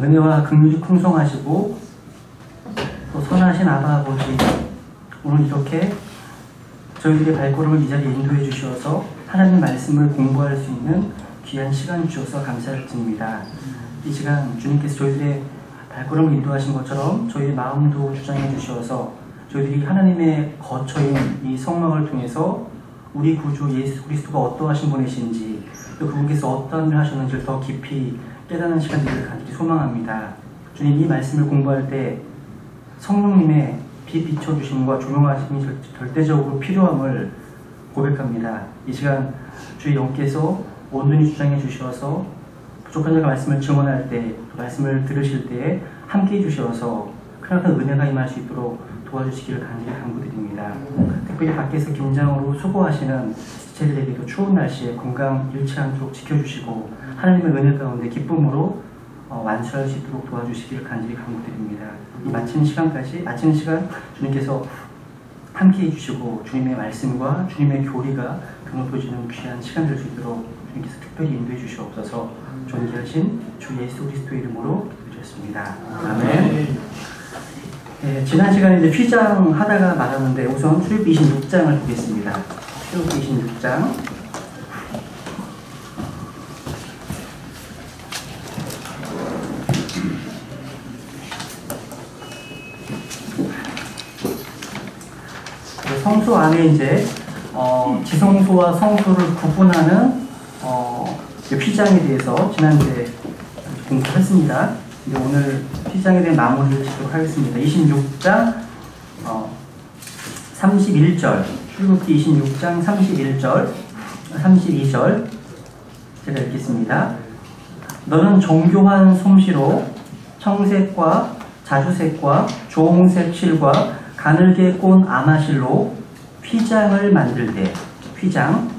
은혜와 긍휼이 풍성하시고 또 선하신 아바 아버지, 오늘 이렇게 저희들의 발걸음을 이 자리에 인도해 주셔서 하나님 말씀을 공부할 수 있는 귀한 시간 주셔서 감사를 드립니다. 이 시간 주님께서 저희들의 발걸음을 인도하신 것처럼 저희의 마음도 주장해 주셔서 저희들이 하나님의 거처인 이 성막을 통해서 우리 구주 예수 그리스도가 어떠하신 분이신지, 또 그분께서 어떠한 일을 하셨는지를 더 깊이 깨닫는 시간들을 간절히 소망합니다. 주님, 이 말씀을 공부할 때 성령님의 빛 비춰주심과 조명하심이 절대적으로 필요함을 고백합니다. 이 시간 주의 영께서 온전히 주장해 주셔서 부족한 자가 말씀을 증언할 때, 말씀을 들으실 때에 함께 해주셔서 크나큰 은혜가 임할 수 있도록 도와주시기를 간절히 간구드립니다. 특별히 밖에서 김장으로 수고하시는 지체들에게도 추운 날씨에 건강 잃지 않도록 지켜주시고 하나님의 은혜 가운데 기쁨으로 완수할 수 있도록 도와주시기를 간절히 간구드립니다. 이 마치는 시간까지, 마치는 시간 주님께서 함께 해주시고 주님의 말씀과 주님의 교리가 드높여지는 귀한 시간 될 수 있도록 주님께서 특별히 인도해 주시옵소서. 존귀하신 주 예수 그리스도의 이름으로 드렸습니다. 아멘. 네, 지난 시간에 이제 휘장하다가 말았는데 우선 출애굽기 26장을 보겠습니다. 출애굽기 26장. 성소 안에 이제 지성소와 성소를 구분하는 휘장에 대해서 지난주에 공부했습니다. 이제 오늘 휘장에 대한 마무리를 짓도록 하겠습니다. 26장 31절, 출애굽기 26장 31절, 32절 제가 읽겠습니다. 너는 정교한 솜씨로 청색과 자주색과 주홍색 실과 가늘게 꼰 아마실로 휘장을 만들 때, 휘장,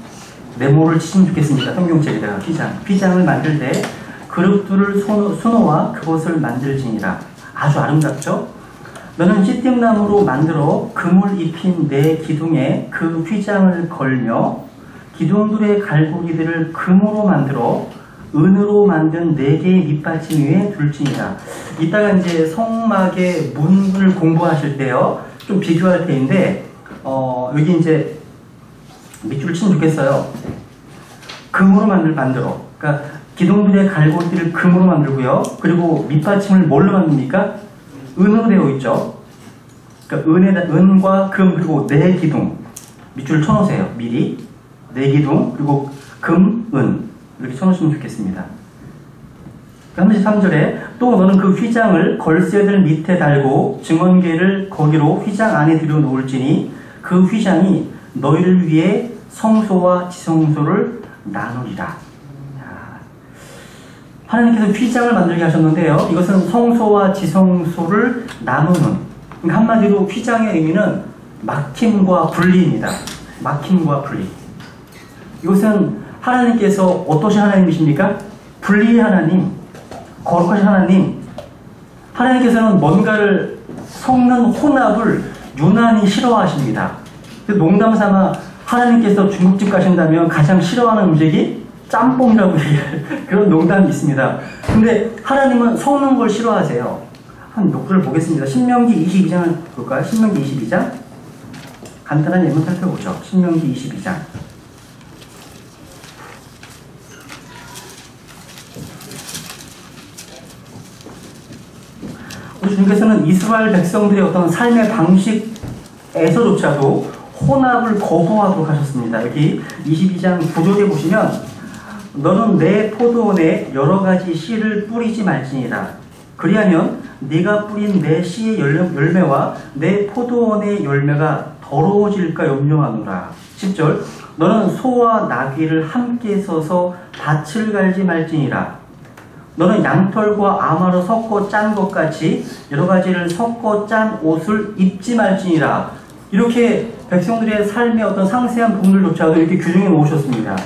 네모를 치시면 좋겠습니다. 성경책에다가 휘장을 만들 때 그릇들을 수놓아 그것을 만들지니라. 아주 아름답죠? 너는 찌띠나무로 만들어 금을 입힌 네 기둥에 그 휘장을 걸며 기둥들의 갈고리들을 금으로 만들어 은으로 만든 네 개의 밑받침 위에 둘지니라. 이따가 이제 성막의 문을 공부하실 때요, 좀 비교할 때인데, 여기 이제 밑줄을 치면 좋겠어요. 금으로 만들어. 그러니까 기둥들의 갈고리들을 금으로 만들고요. 그리고 밑받침을 뭘로 만듭니까? 은으로 되어 있죠. 그러니까 은과 금, 그리고 네 기둥. 밑줄을 쳐놓으세요. 미리. 네 기둥, 그리고 금, 은. 이렇게 쳐놓으시면 좋겠습니다. 33절에 또 너는 그 휘장을 걸쇠들 밑에 달고 증언궤를 거기로 휘장 안에 들여놓을지니 그 휘장이 너희를 위해 성소와 지성소를 나누리라. 하나님께서 휘장을 만들게 하셨는데요, 이것은 성소와 지성소를 나누는, 그러니까 한마디로 휘장의 의미는 막힘과 분리입니다. 막힘과 분리. 이것은 하나님께서 어떠신 하나님이십니까? 분리의 하나님, 거룩하신 하나님. 하나님께서는 뭔가를 섞는 혼합을 유난히 싫어하십니다. 농담 삼아 하나님께서 중국집 가신다면 가장 싫어하는 음식이 짬뽕이라고 얘기할 그런 농담이 있습니다. 근데 하나님은 섞는 걸 싫어하세요. 한 몇 구를 보겠습니다. 신명기 22장을 볼까요? 신명기 22장. 간단한 예문 살펴보죠. 신명기 22장. 우리 주님께서는 이스라엘 백성들의 어떤 삶의 방식에서조차도 혼합을 거부하도록 하셨습니다. 여기 22장 9절에 보시면 너는 내 포도원에 여러 가지 씨를 뿌리지 말지니라. 그리하면 네가 뿌린 내 씨의 열매와 내 포도원의 열매가 더러워질까 염려하노라. 10절 너는 소와 나귀를 함께 써서 밭을 갈지 말지니라. 너는 양털과 아마로 섞어 짠 것 같이 여러 가지를 섞어 짠 옷을 입지 말지니라. 이렇게 백성들의 삶의 어떤 상세한 부분들조차도 이렇게 규정해 놓으셨습니다.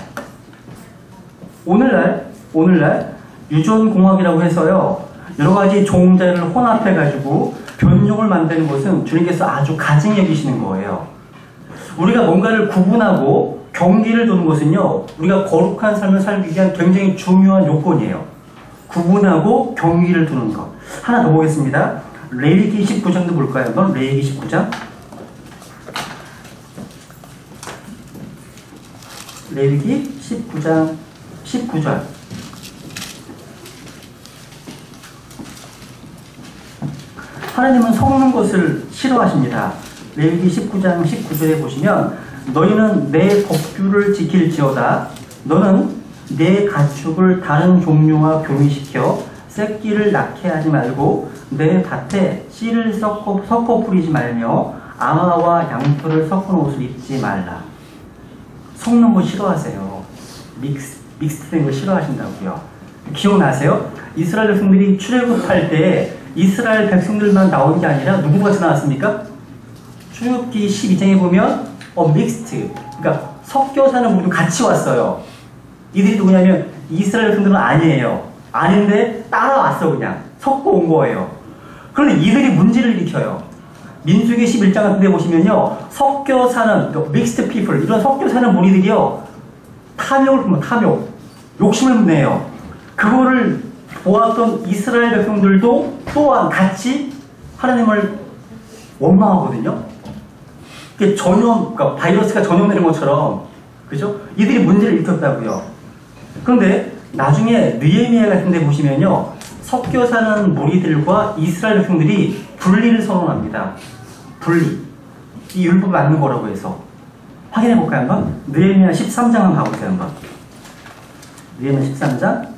오늘날 유전공학이라고 해서요, 여러 가지 종자를 혼합해 가지고 변종을 만드는 것은 주님께서 아주 가증히 여기시는 거예요. 우리가 뭔가를 구분하고 경계를 두는 것은요, 우리가 거룩한 삶을 살기 위한 굉장히 중요한 요건이에요. 구분하고 경위를 두는 것. 하나 더 보겠습니다. 레위기 19장도 볼까요? 한번 레위기 19장. 레위기 19장 19절. 하나님은 섞는 것을 싫어하십니다. 레위기 19장 19절에 보시면 너희는 내 법규를 지킬지어다. 너는 내 가축을 다른 종류와 교미시켜 새끼를 낳게 하지 말고 내 밭에 씨를 섞어 뿌리지 말며 암화와 양털을 섞은 옷을 입지 말라. 섞는 거 싫어하세요. 믹스된 거 싫어하신다고요. 기억나세요? 이스라엘 백성들이 출애굽할 때 이스라엘 백성들만 나온 게 아니라 누구같이 나왔습니까? 출애굽기 12장에 보면 믹스트, 그러니까 섞여 사는 분도 같이 왔어요. 이들이 누구냐면 이스라엘 백성들은 아니에요. 아닌데 따라왔어. 그냥 섞어 온 거예요. 그런데 이들이 문제를 일으켜요. 민수기 11장 같은 데 보시면요, 섞여 사는 믹스트 피플, 이런 섞여 사는 무리들이요 탐욕을 품어. 탐욕, 욕심을 내요. 그거를 보았던 이스라엘 백성들도 또한 같이 하나님을 원망하거든요. 이게 전염, 그러니까 바이러스가 전염되는 것처럼, 그죠? 이들이 문제를 일으켰다고요. 그런데 나중에 느헤미야 같은 데 보시면요, 섞여 사는 무리들과 이스라엘 백성들이 분리를 선언합니다. 분리. 이 율법 맞는 거라고 해서. 확인해 볼까요, 한번? 느헤미야 13장 한번 가보세요, 한번. 느헤미야 13장.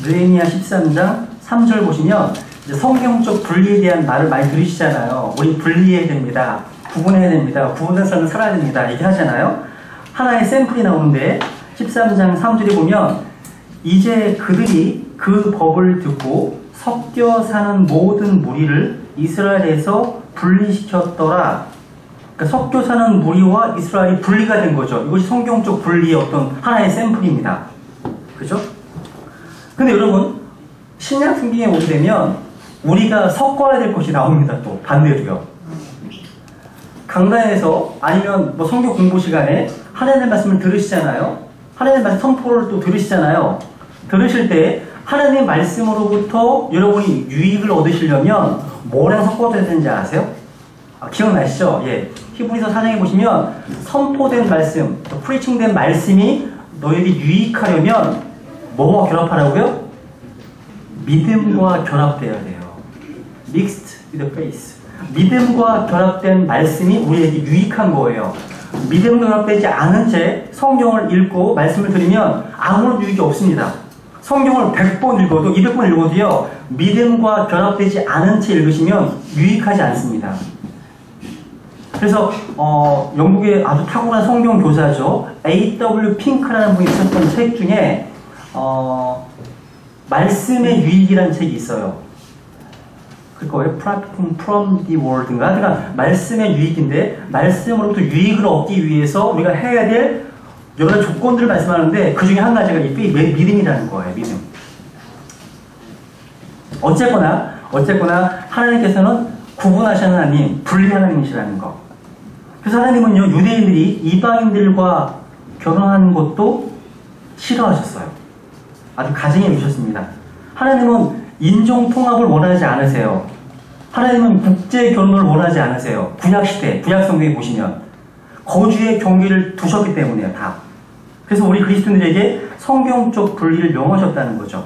느헤미야 13장 3절 보시면 이제 성경적 분리에 대한 말을 많이 들으시잖아요. 우리 분리해야 됩니다. 구분해야 됩니다. 구분된 사람은 살아야 됩니다. 이렇게 하잖아요. 하나의 샘플이 나오는데 13장 3절에 보면 이제 그들이 그 법을 듣고 섞여 사는 모든 무리를 이스라엘에서 분리시켰더라. 그러니까 섞여 사는 무리와 이스라엘이 분리가 된 거죠. 이것이 성경적 분리의 어떤 하나의 샘플입니다. 그죠? 근데 여러분, 신약 성경에 오게 되면 우리가 섞어야 될 것이 나옵니다. 또 반대로요. 강단에서 아니면 뭐 성경 공부 시간에 하나님의 말씀을 들으시잖아요. 하나님의 말씀 선포를 또 들으시잖아요. 들으실 때 하나님의 말씀으로부터 여러분이 유익을 얻으시려면 뭐랑 섞어야 되는지 아세요? 기억나시죠? 예. 히브리서 4장에 보시면 선포된 말씀, 프리칭된 말씀이 너희들이 유익하려면 뭐와 결합하라고요? 믿음과 결합되어야 돼요. Mixed with faith. 믿음과 결합된 말씀이 우리에게 유익한 거예요. 믿음과 결합되지 않은 채 성경을 읽고 말씀을 들으면 아무런 유익이 없습니다. 성경을 100번 읽어도 200번 읽어도요, 믿음과 결합되지 않은 채 읽으시면 유익하지 않습니다. 그래서 영국의 아주 탁월한 성경 교사죠. A.W. 핑크라는 분이 썼던 책 중에 말씀의 유익이라는 책이 있어요. 그거예요. Profiting from the Word인가? 그러니까 말씀의 유익인데 말씀으로부터 유익을 얻기 위해서 우리가 해야 될 여러 가지 조건들을 말씀하는데 그 중에 한 가지가 이 믿음이라는 거예요. 믿음. 어쨌거나 하나님께서는 구분하시는 하나님, 분리하는 하나님이시라는 거. 그래서 하나님은요, 유대인들이 이방인들과 결혼하는 것도 싫어하셨어요. 아주 가증해 주셨습니다. 하나님은 인종 통합을 원하지 않으세요. 하나님은 국제 결혼을 원하지 않으세요. 구약시대, 구약성경에 보시면 거주의 경계를 두셨기 때문에요. 다. 그래서 우리 그리스도인들에게 성경적 분리를 명하셨다는 거죠.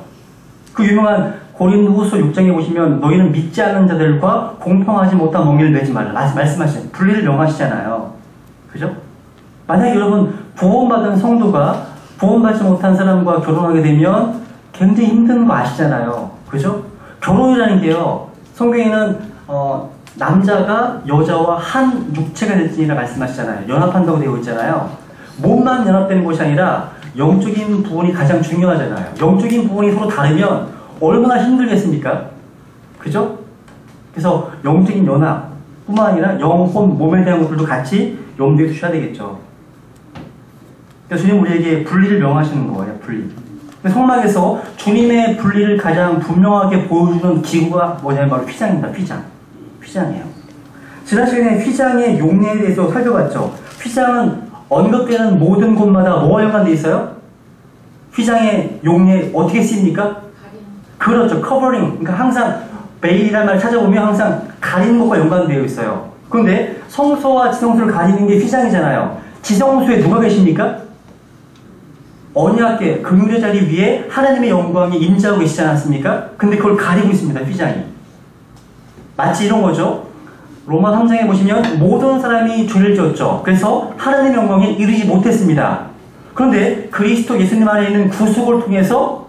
그 유명한 고린도후서 6장에 보시면 너희는 믿지 않는 자들과 공평하지 못한 멍에를 내지 말라 말씀하시잖아요. 분리를 명하시잖아요. 그죠? 만약에 여러분 구원받은 성도가 구원받지 못한 사람과 결혼하게 되면 굉장히 힘든 거 아시잖아요. 그죠? 결혼이라는 게요, 성경에는 남자가 여자와 한 육체가 될지니라 말씀하시잖아요. 연합한다고 되어 있잖아요. 몸만 연합되는 것이 아니라 영적인 부분이 가장 중요하잖아요. 영적인 부분이 서로 다르면 얼마나 힘들겠습니까? 그죠? 그래서 영적인 연합뿐만 아니라 영혼, 몸에 대한 것들도 같이 염두에 두셔야 되겠죠. 그래서 주님 우리에게 분리를 명하시는 거예요. 분리. 성막에서 주님의 분리를 가장 분명하게 보여주는 기구가 뭐냐면 바로 휘장입니다. 휘장이에요. 지난 시간에 휘장의 용례에 대해서 살펴봤죠. 휘장은 언급되는 모든 곳마다 뭐와 연관되어 있어요? 휘장의 용례 어떻게 쓰입니까? 그렇죠. 커버링. 그러니까 항상 베일이라는 말을 찾아보면 항상 가리는 것과 연관되어 있어요. 그런데 성소와 지성소를 가리는 게 휘장이잖아요. 지성소에 누가 계십니까? 언약궤, 긍휼의 자리 위에 하나님의 영광이 임재하고 계시지 않았습니까? 근데 그걸 가리고 있습니다. 휘장이. 마치 이런 거죠. 로마 3장에 보시면 모든 사람이 죄를 지었죠. 그래서 하나님의 영광에 이르지 못했습니다. 그런데 그리스도 예수님 안에 있는 구속을 통해서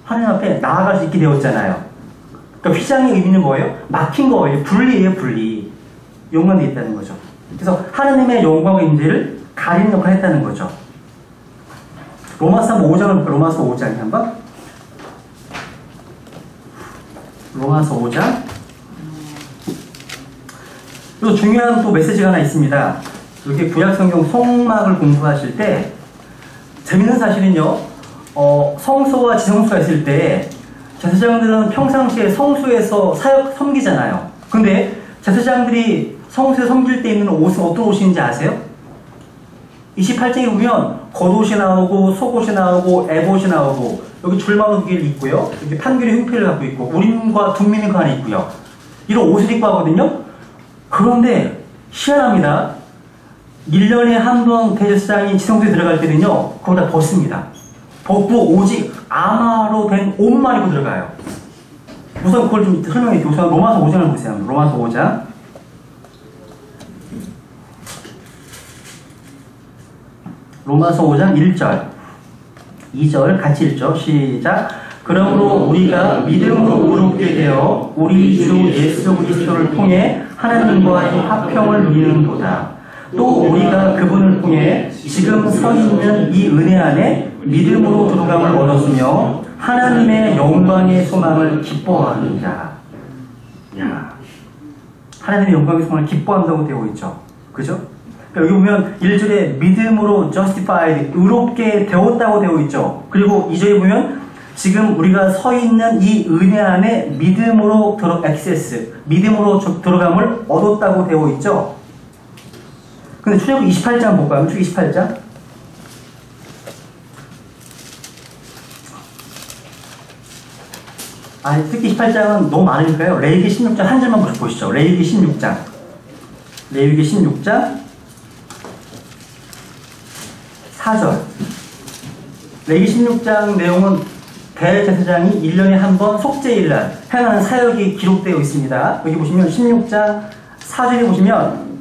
하나님 앞에 나아갈 수 있게 되었잖아요. 그러니까 휘장의 의미는 뭐예요? 막힌 거예요. 분리예요, 분리. 연관되어 있다는 거죠. 그래서 하나님의 영광의 임재를 가리는 역할을 했다는 거죠. 로마서 5장을 볼까요? 로마서 5장에 한번. 로마서 5장. 또 중요한 또 메시지가 하나 있습니다. 이렇게 구약성경 성막을 공부하실 때 재밌는 사실은요, 성소와 지성소가 있을 때 제사장들은 평상시에 성소에서 사역 섬기잖아요. 근데 제사장들이 성소에 섬길 때 입는 옷은 어떤 옷인지 아세요? 28장에 보면 겉옷이 나오고 속옷이 나오고 에봇이 나오고 여기 줄마우기를 입고요. 여기 판결의 흉패를 갖고 있고 우림과 둠민이 그 안에 있고요. 이런 옷을 입고 하거든요. 그런데 희한합니다. 1년에 한 번 대제사장이 지성소에 들어갈 때는요, 그걸 다 벗습니다. 벗고 오직 아마로 된 옷만 입고 들어가요. 우선 그걸 좀 설명해 드릴게요. 우선 로마서 5장을 보세요. 로마서 5장. 로마서 5장 1절, 2절 같이 읽죠. 시작. 그러므로 우리가 믿음으로 의롭게 되어 우리 주 예수 그리스도를 통해 하나님과의 화평을 누리는도다. 또 우리가 그분을 통해 지금 서 있는 이 은혜 안에 믿음으로 들어감을 얻었으며 하나님의 영광의 소망을 기뻐하느니라. 야, 하나님의 영광의 소망을 기뻐한다고 되어 있죠. 그죠? 여기 보면 1절에 믿음으로 justified, 의롭게 되었다고 되어 있죠. 그리고 2절에 보면 지금 우리가 서 있는 이 은혜 안에 믿음으로 믿음으로 들어감을 얻었다고 되어 있죠. 근데 출애굽 28장 볼까요? 출애굽 28장. 특히 28장은 너무 많으니까요. 레위기 16장 한 절만 보시죠. 레위기 16장. 레위기 16장 4절. 레위기 16장 내용은 대제사장이 1년에 한 번 속죄일날 행하는 사역이 기록되어 있습니다. 여기 보시면 16장 4절에 보시면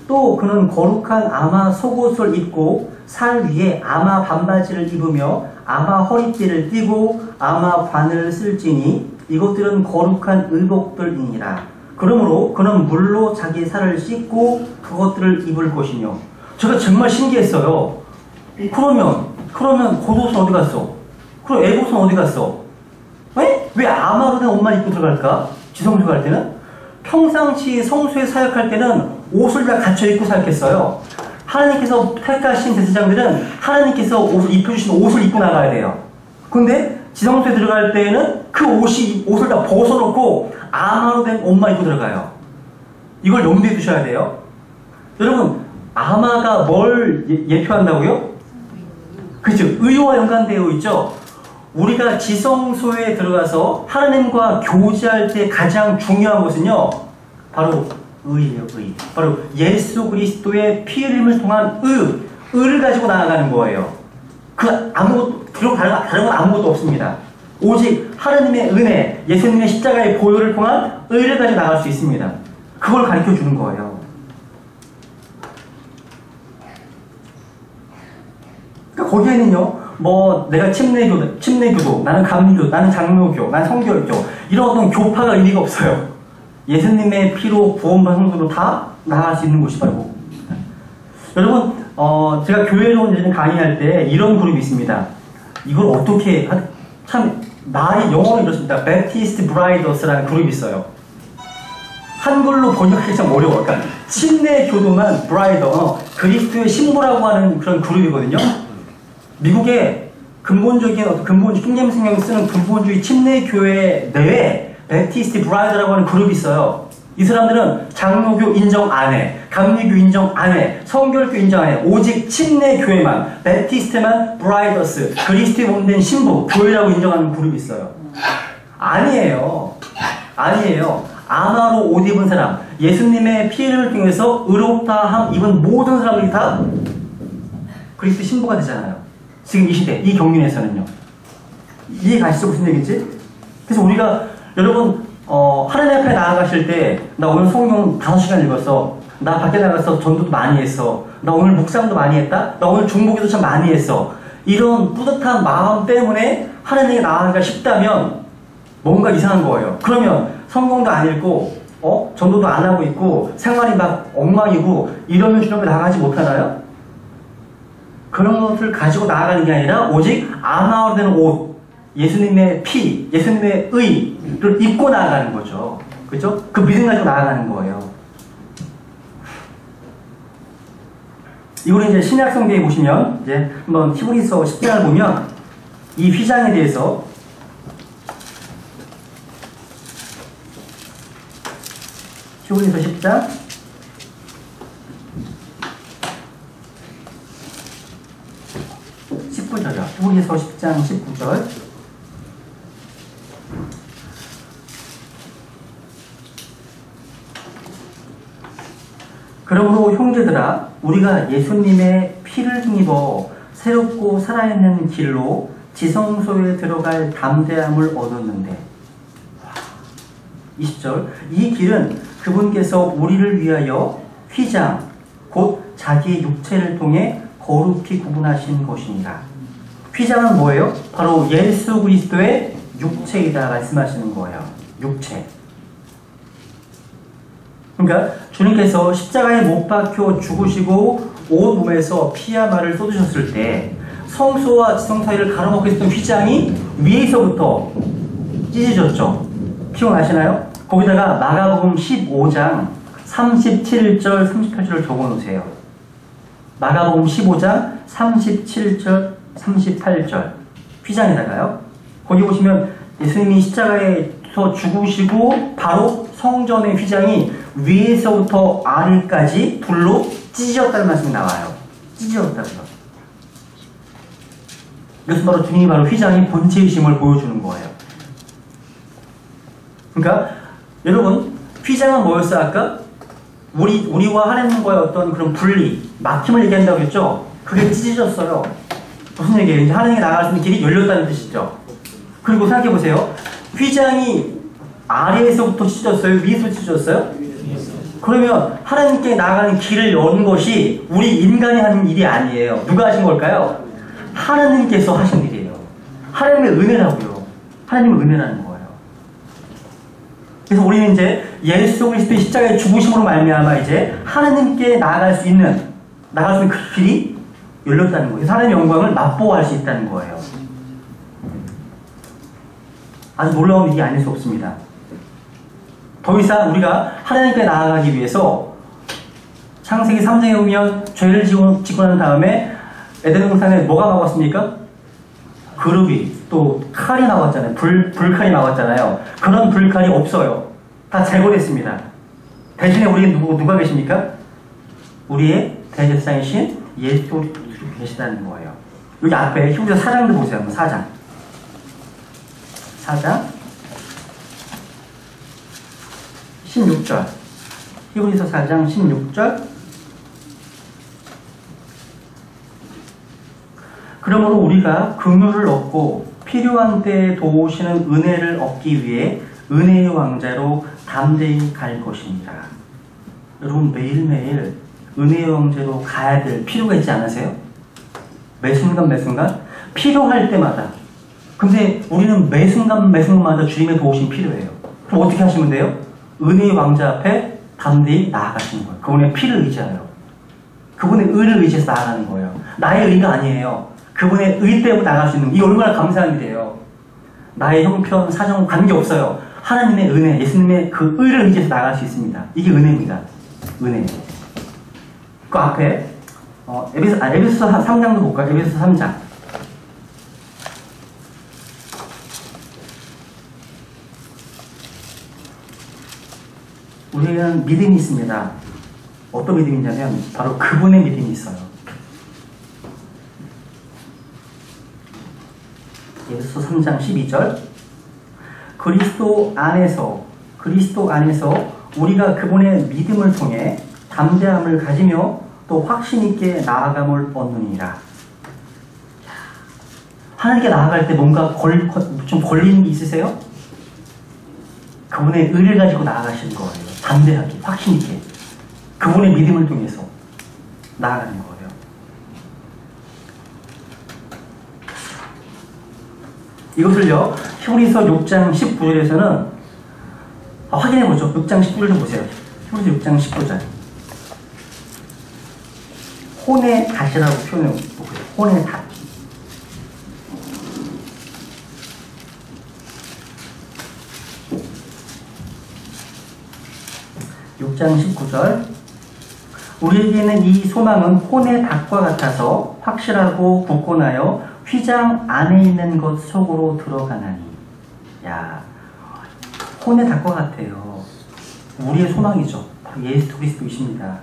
또 그는 거룩한 아마 속옷을 입고 살 위에 아마 반바지를 입으며 아마 허리띠를 띠고 아마 관을 쓸지니 이것들은 거룩한 의복들이니라. 그러므로 그는 물로 자기 살을 씻고 그것들을 입을 것이며. 제가 정말 신기했어요. 그러면 겉옷은 어디 갔어? 그럼 에봇은 어디 갔어? 왜 아마로 된 옷만 입고 들어갈까? 지성소 갈 때는? 평상시 성소에 사역할 때는 옷을 다 갖춰 입고 사역했어요. 하나님께서 택하신 제사장들은 하나님께서 옷을 입혀주신 옷을 입고 나가야 돼요. 근데 지성소에 들어갈 때에는 그 옷을 다 벗어놓고 아마로 된 옷만 입고 들어가요. 이걸 염두에 두셔야 돼요. 여러분, 아마가 뭘 예표한다고요? 그렇죠. 의와 연관되어 있죠. 우리가 지성소에 들어가서 하나님과 교제할 때 가장 중요한 것은요, 바로 의예요. 의. 바로 예수 그리스도의 피 흘림을 통한 의를 가지고 나아가는 거예요. 다른 건 아무것도 없습니다. 오직 하나님의 은혜, 예수님의 십자가의 보혈을 통한 의를 가지고 나갈 수 있습니다. 그걸 가르쳐 주는 거예요. 그러니까 거기에는요, 내가 침례교도, 나는 감리교, 나는 장로교, 나는 성교교, 이런 어떤 교파가 의미가 없어요. 예수님의 피로 구원받은 성도로 다 나아갈 수 있는 곳이 바로. 여러분, 제가 교회로 강의할 때 이런 그룹이 있습니다. 이걸 어떻게, 말이 영어로 이렇습니다. Baptist Brothers라는 그룹이 있어요. 한글로 번역하기 참 어려워요. 그러니까 침례교도만 그리스도의 신부라고 하는 그런 그룹이거든요. 미국에 근본적인 어떤 근본주의 킹제임스 성경이 쓰는 근본주의 침례 교회 내에 베티스트 브라이드라고 하는 그룹이 있어요. 이 사람들은 장로교 인정 안 해, 감리교 인정 안 해, 성결교 인정 안 해. 오직 침례 교회만, 베티스트만 브라이더스, 그리스도에 몸된 신부, 교회라고 인정하는 그룹이 있어요. 아니에요. 아니에요. 아마로 옷 입은 사람, 예수님의 피를 통해서 의롭다 함 입은 모든 사람들이 다 그리스도 신부가 되잖아요. 지금 이 시대, 이 경륜에서는요. 이해 가시죠? 무슨 얘기지? 그래서 우리가, 여러분, 하나님 앞에 나아가실 때, 나 오늘 성경 5시간 읽었어. 나 밖에 나가서 전도도 많이 했어. 나 오늘 묵상도 많이 했다. 나 오늘 중보기도 참 많이 했어. 이런 뿌듯한 마음 때문에 하나님께 나아가기가 쉽다면 뭔가 이상한 거예요. 그러면 성경도 안 읽고, 전도도 안 하고 있고, 생활이 막 엉망이고, 이러면 주님께 나아가지 못하나요? 그런 것을 가지고 나아가는 게 아니라 오직 아마로 되는 옷, 예수님의 피, 예수님의 의를 입고 나아가는 거죠. 그죠? 그 믿음 가지고 나아가는 거예요. 이거는 이제 신약 성경에 보시면, 이제 한번 히브리서 10장을 보면, 이 휘장에 대해서 히브리서 10장 19절이요. 히브리서 10장 19절. 그러므로 형제들아, 우리가 예수님의 피를 힘입어 새롭고 살아있는 길로 지성소에 들어갈 담대함을 얻었는데, 20절, 이 길은 그분께서 우리를 위하여 휘장, 곧 자기의 육체를 통해 거룩히 구분하신 것이니라. 휘장은 뭐예요? 바로 예수 그리스도의 육체이다 말씀하시는 거예요. 육체. 그러니까 주님께서 십자가에 못 박혀 죽으시고 온 몸에서 피와 말을 쏟으셨을 때 성소와 지성 사이를 가로막고 있었던 휘장이 위에서부터 찢어졌죠. 기억나시나요? 거기다가 마가복음 15장 37절 38절을 적어놓으세요. 마가복음 15장 37절 38절 휘장에다가요. 거기 보시면 예수님이 십자가에서 죽으시고 바로 성전의 휘장이 위에서부터 아래까지 불로 찢어졌다는 말씀이 나와요. 찢어졌다고요. 이것은 바로 주님이 바로 휘장이 본체이심을 보여주는 거예요. 그러니까 여러분, 휘장은 뭐였어요? 아까? 우리와 하나님과의 어떤 그런 분리, 막힘을 얘기한다고 했죠? 그게 찢어졌어요. 무슨 얘기예요? 이제 하나님께 나갈 수 있는 길이 열렸다는 뜻이죠. 그리고 생각해보세요. 휘장이 아래에서부터 찢어졌어요? 위에서 찢어졌어요? 그러면 하나님께 나아가는 길을 여는 것이 우리 인간이 하는 일이 아니에요. 누가 하신 걸까요? 하나님께서 하신 일이에요. 하나님의 은혜라고요. 하나님의 은혜라는 거예요. 그래서 우리는 이제 예수 그리스도의 십자가의 죽으심으로 말미암아 이제 하나님께 나아갈 수 있는 그 길이 열렸다는 거예요. 그래서 하나님의 영광을 맛보아할 수 있다는 거예요. 아주 놀라운 일이 아닐 수 없습니다. 더 이상 우리가 하나님께 나아가기 위해서 창세기 3장에 보면 죄를 짓고 난 다음에 에덴 동산에 뭐가 나왔습니까? 그룹이 또 칼이 나왔잖아요. 불칼이 나왔잖아요. 그런 불칼이 없어요. 다 제거됐습니다. 대신에 우리에게 누가 계십니까? 우리의 대제사장이신 예수 그리스도 계시다는 거예요. 여기 앞에 히브리서 4장도 보세요. 4장 16절. 히브리서 4장 16절. 그러므로 우리가 긍휼을 얻고 필요한 때에 도우시는 은혜를 얻기 위해 은혜의 왕자로 담대히 갈 것입니다. 여러분, 매일매일 은혜의 왕자로 가야 될 필요가 있지 않으세요? 매 순간 필요할 때마다. 근데 우리는 매 순간마다 주님의 도우심이 필요해요. 그럼 어떻게 하시면 돼요? 은혜의 왕자 앞에 담대히 나아가시는 거예요. 그분의 피를 의지하여. 그분의 의를 의지해서 나아가는 거예요. 나의 의가 아니에요. 그분의 의 때문에 나갈 수 있는, 이 얼마나 감사한 일이에요. 나의 형편, 사정 관계없어요. 하나님의 은혜, 예수님의 그 의를 의지해서 나갈 수 있습니다. 이게 은혜입니다. 은혜. 그 앞에 에베소 3장도 볼까요? 에베소 3장 우리는 믿음이 있습니다. 어떤 믿음이냐면 바로 그분의 믿음이 있어요. 예수서 3장 12절 그리스도 안에서 우리가 그분의 믿음을 통해 담대함을 가지며 또 확신 있게 나아감을 얻느니라. 하나님께 나아갈 때 뭔가 좀 걸리는 게 있으세요? 그분의 의를 가지고 나아가시는 거예요. 담대하게, 확신 있게. 그분의 믿음을 통해서 나아가는 거예요. 이것을요, 히브리서 6장 19절에서는 확인해보죠. 6장 19절 좀 보세요. 히브리서 6장 19절. 혼의 닷이라고 표현해보세요. 혼의 닷. (6장 19절) 우리에게는 이 소망은 혼의 닷과 같아서 확실하고 굳건하여 휘장 안에 있는 것 속으로 들어가나니. 야, 혼의 닷과 같아요. 우리의 소망이죠. 바로 예수 그리스도이십니다.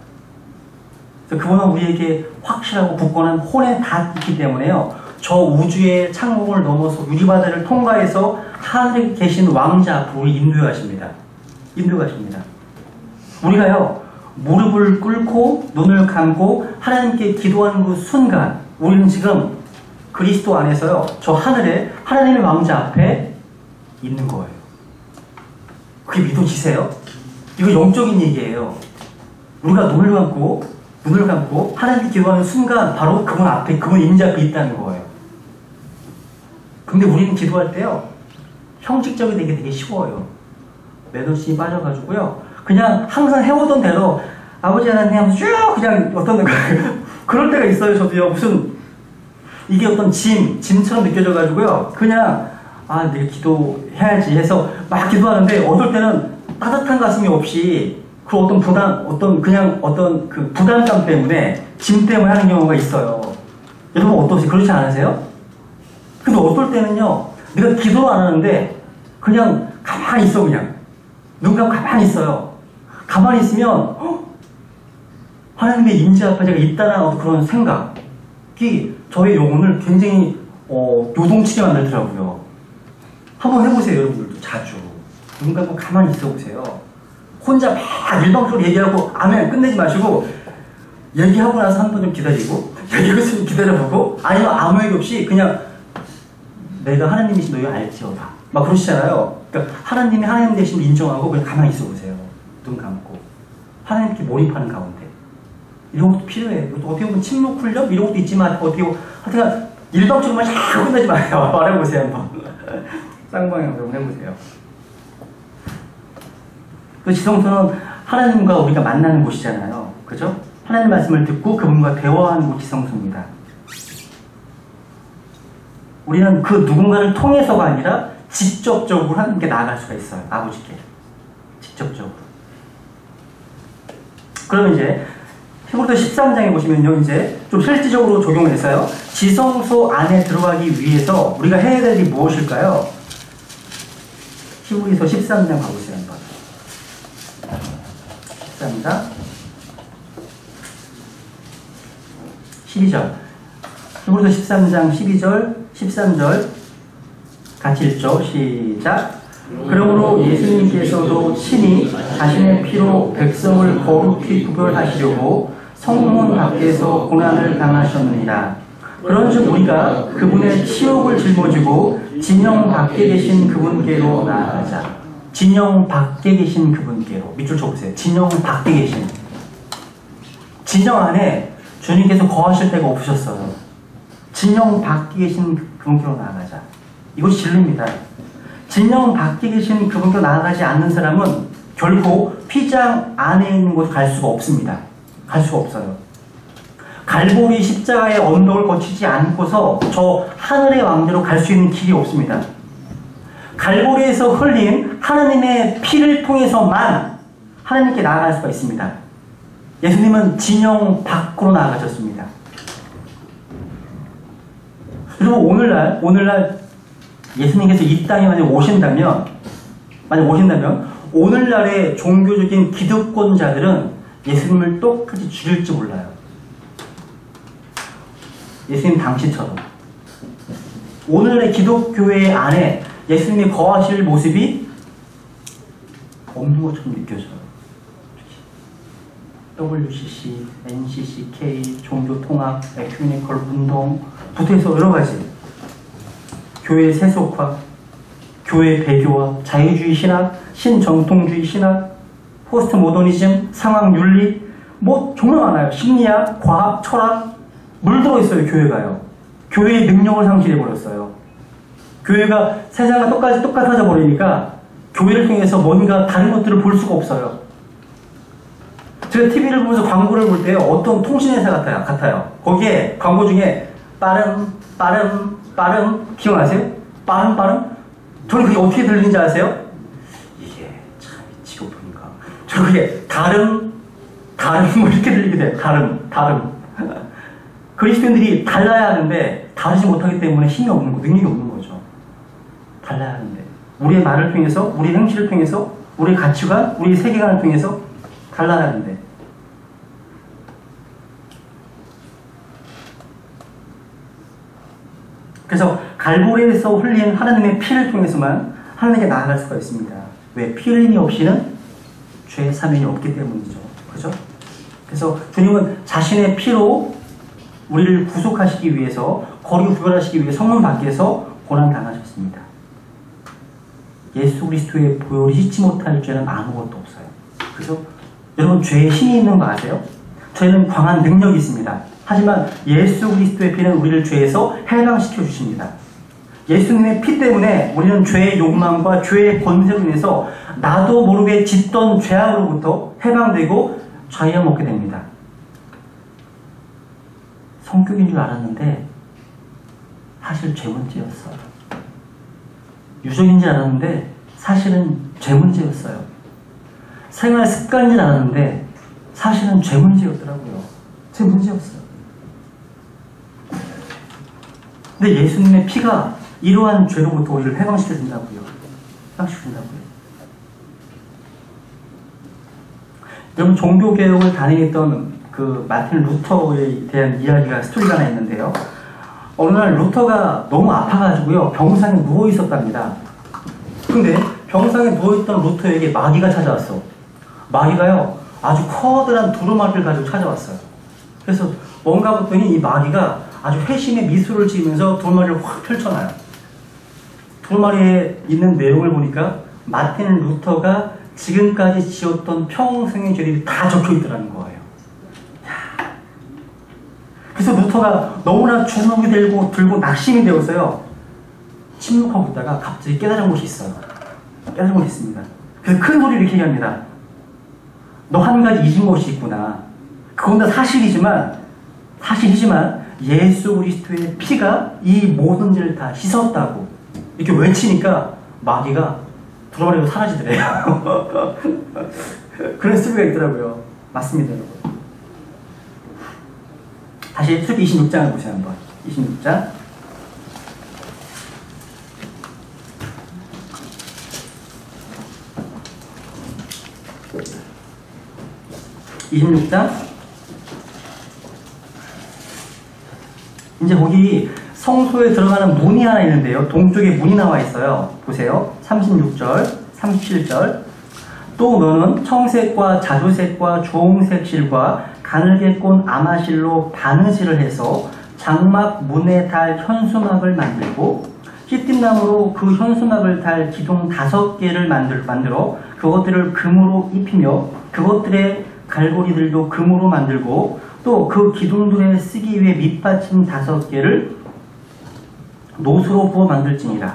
그분은 우리에게 확실하고 굳건한 혼의 닷이기 때문에요. 저 우주의 창문을 넘어서 유리바다를 통과해서 하늘에 계신 왕자 앞으로 인도하십니다. 우리가요, 무릎을 꿇고 눈을 감고 하나님께 기도하는 그 순간 우리는 지금 그리스도 안에서요, 저 하늘에 하나님의 왕자 앞에 있는 거예요. 그게 믿어지세요? 이거 영적인 얘기예요. 우리가 눈을 감고 하나님께 기도하는 순간 바로 그분 앞에, 그분 임자 앞에 있다는 거예요. 근데 우리는 기도할 때요, 형식적이 되게 쉬워요. 매너심이 빠져가지고요, 그냥 항상 해오던 대로 아버지 하나님 하면서 쭉 그냥 어떤 그럴 때가 있어요. 저도요, 무슨 이게 어떤 짐처럼 느껴져가지고요, 그냥 내가 기도해야지 해서 막 기도하는데 어떨 때는 따뜻한 가슴이 없이 그 어떤 그 부담감 때문에, 짐 때문에 하는 경우가 있어요. 여러분 어떠세요? 그렇지 않으세요? 근데 어떨 때는요, 내가 기도를 안 하는데 그냥 가만히 있어. 그냥 눈 감고 가만히 있어요. 가만히 있으면 하나님의 임재 앞에 제가 있다는 어떤 그런 생각이 저의 영혼을 굉장히 요동치게 만들더라고요. 한번 해보세요. 여러분들도 자주 눈 감고 가만히 있어보세요. 혼자 막 일방적으로 얘기하고 아멘 끝내지 마시고, 얘기하고 나서 한 번 좀 기다리고, 얘기하고 있으면 기다려보고, 아니면 아무 얘기 없이 그냥 내가 하나님이신 너희 알지어다 막 그러시잖아요. 그러니까 하나님이 하나님 되심을 인정하고 그냥 가만히 있어보세요. 눈 감고 하나님께 몰입하는 가운데. 이런 것도 필요해요. 어떻게 보면 침묵 훈련? 이런 것도 있지만 어떻게 보면 하여튼 일방적으로만 자꾸 끝내지 마요. 말해보세요. 한번 쌍방향으로 해보세요. 그 지성소는 하나님과 우리가 만나는 곳이잖아요. 그죠? 하나님 말씀을 듣고 그분과 대화하는 곳이 지성소입니다. 우리는 그 누군가를 통해서가 아니라 직접적으로 하나님께 나아갈 수가 있어요. 아버지께. 직접적으로. 그럼 이제 히브리서 13장에 보시면요, 이제 좀 실질적으로 적용해서요, 지성소 안에 들어가기 위해서 우리가 해야 될 일이 무엇일까요? 히브리서 13장 가보세요. 한번. 13장 12절. 히브리서 13장 12절 13절 같이 읽죠. 시작. 그러므로 예수님께서도 친히 자신의 피로 백성을 거룩히 구별하시려고 성문 밖에서 고난을 당하셨느니라. 그런즉 우리가 그분의 치욕을 짊어지고 진영 밖에 계신 그분께로 나아가자. 진영 밖에 계신 그분께로. 밑줄 쳐보세요. 진영 밖에 계신. 진영 안에 주님께서 거하실 데가 없으셨어요. 진영 밖에 계신 그분께로 나아가자. 이것이 진리입니다. 진영 밖에 계신 그분께로 나아가지 않는 사람은 결코 휘장 안에 있는 곳에 갈 수가 없습니다. 갈 수가 없어요. 갈보리 십자가의 언덕을 거치지 않고서 저 하늘의 왕대로 갈 수 있는 길이 없습니다. 갈보리에서 흘린 하나님의 피를 통해서만 하나님께 나아갈 수가 있습니다. 예수님은 진영 밖으로 나아가셨습니다. 그리고 오늘날 예수님께서 이 땅에 만약 오신다면 오늘날의 종교적인 기득권자들은 예수님을 똑같이 죽일지 몰라요. 예수님 당시처럼. 오늘의 기독교회 안에 예수님이 거하실 모습이 없는 것처럼 느껴져요. WCC, NCCK, 종교통합, 에큐메니컬 운동, 부터해서 여러 가지. 교회 세속화, 교회 배교화, 자유주의 신학, 신정통주의 신학, 포스트 모더니즘, 상황윤리, 뭐 정말 많아요. 심리학, 과학, 철학, 물들어 있어요. 교회가요. 교회의 능력을 상실해버렸어요. 교회가 세상과 똑같아져 버리니까 교회를 통해서 뭔가 다른 것들을 볼 수가 없어요. 제가 TV를 보면서 광고를 볼 때 어떤 통신회사 같아요. 거기에 광고 중에 빠름 기억나세요? 빠름? 저는 그게 어떻게 들리는지 아세요? 이게 참 지겹으니까. 저는 그게 다름 뭐 이렇게 들리게 돼요. 다름. 그리스도인들이 달라야 하는데 다르지 못하기 때문에 힘이 없는 거, 능력이 없는 거죠. 달라야 하는데 우리의 말을 통해서, 우리의 행실을 통해서, 우리의 가치관, 우리의 세계관을 통해서 달라야 하는데 그래서 갈보리에서 흘린 하나님의 피를 통해서만 하나님께 나아갈 수가 있습니다. 왜? 피 흘림이 없이는 죄의 사면이 없기 때문이죠. 그죠? 그래서 주님은 자신의 피로 우리를 구속하시기 위해서, 거리 구별하시기 위해 성문 밖에서 고난당하셨습니다. 예수 그리스도의 보혈이 씻지 못할 죄는 아무것도 없어요. 그죠? 여러분, 죄에 힘이 있는 거 아세요? 죄는 강한 능력이 있습니다. 하지만 예수 그리스도의 피는 우리를 죄에서 해방시켜 주십니다. 예수님의 피 때문에 우리는 죄의 욕망과 죄의 권세로 인해서 나도 모르게 짓던 죄악으로부터 해방되고 자유함 얻게 됩니다. 성격인 줄 알았는데 사실 죄 문제였어요. 유전인 줄 알았는데 사실은 죄 문제였어요. 생활 습관인 줄 알았는데 사실은 죄 문제였더라고요. 죄 문제였어요. 근데 예수님의 피가 이러한 죄로부터 우리를 해방시켜준다고요. 해방시켜준다고요. 여러분, 종교개혁을 단행했던 그 마틴 루터에 대한 이야기가, 스토리가 하나 있는데요. 어느 날 루터가 너무 아파가지고요, 병상에 누워 있었답니다. 근데 병상에 누워있던 루터에게 마귀가 찾아왔어. 마귀가요, 아주 커다란 두루마리를 가지고 찾아왔어요. 그래서 뭔가 봤더니 이 마귀가 아주 회심의 미소를 지으면서 두루마리를 확 펼쳐놔요. 두루마리에 있는 내용을 보니까 마틴 루터가 지금까지 지었던 평생의 죄들이 다 적혀있더라는 거예요. 그래서 루터가 너무나 주눅이 들고 낙심이 되었어요. 침묵하고 있다가 갑자기 깨달은 것이 있어요. 깨달은 것이 있습니다. 그래서 큰 소리를 이렇게 얘기합니다. 너 한 가지 잊은 것이 있구나. 그건 다 사실이지만 예수 그리스도의 피가 이 모든 죄를 다 씻었다고 이렇게 외치니까 마귀가 두루마리로 사라지더래요. 그런 스토리가 있더라고요. 맞습니다, 여러분. 다시 출애굽기 26장을 보세요, 한번. 26장. 이제 거기 성소에 들어가는 문이 하나 있는데요. 동쪽에 문이 나와 있어요. 보세요. 36절, 37절. 또 너는 청색과 자주색과 주홍색 실과 가늘게 꼰 아마실로 바느질을 해서 장막 문에 달 현수막을 만들고 씻김나무로 그 현수막을 달 기둥 5개를 만들어 그것들을 금으로 입히며 그것들의 갈고리들도 금으로 만들고 또 그 기둥들에 쓰기 위해 밑받침 5개를 노수로 부어 만들지니라.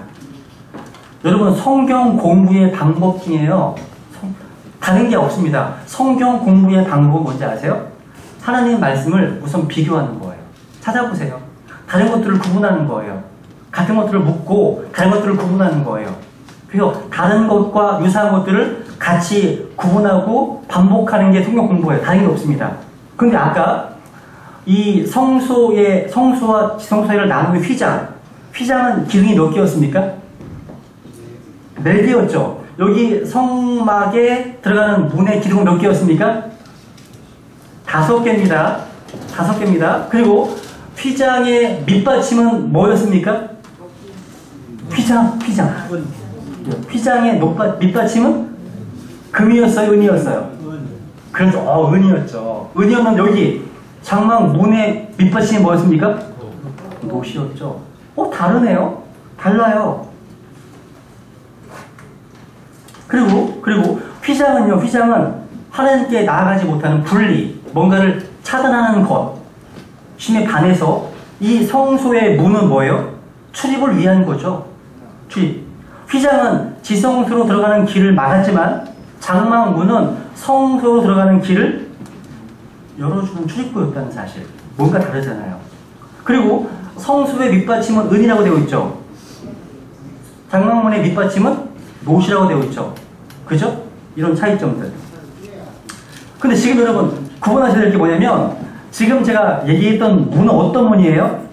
여러분, 성경 공부의 방법 중에요, 다른 게 없습니다. 성경 공부의 방법은 뭔지 아세요? 하나님의 말씀을 우선 비교하는 거예요. 찾아보세요. 다른 것들을 구분하는 거예요. 같은 것들을 묻고 다른 것들을 구분하는 거예요. 그래서 다른 것과 유사한 것들을 같이 구분하고 반복하는 게 성경 공부예요. 다른 게 없습니다. 근데 아까 이 성수와 지성소를 나누는 휘장은 기둥이 몇 개였습니까? 4개였죠. 여기 성막에 들어가는 문의 기둥은 몇 개였습니까? 5개입니다. 5개입니다. 그리고 휘장의 밑받침은 뭐였습니까? 휘장. 휘장의 밑받침은 금이었어요? 은이었어요? 그래서 은이었죠. 은이었는 여기 장막 문의 밑받침이 뭐였습니까? 노시였죠. 다르네요. 달라요. 그리고 휘장은요. 휘장은 하나님께 나아가지 못하는 분리, 뭔가를 차단하는 것. 심에 반해서 이 성소의 문은 뭐예요? 출입을 위한 거죠. 출입. 휘장은 지성소로 들어가는 길을 막았지만 장막 문은 성소로 들어가는 길을 열어주는 출입구였다는 사실. 뭔가 다르잖아요. 그리고 성소의 밑받침은 은이라고 되어 있죠. 장막문의 밑받침은 노시라고 되어 있죠. 그죠? 이런 차이점들. 근데 지금 여러분 구분하셔야 될 게 뭐냐면 지금 제가 얘기했던 문은 어떤 문이에요?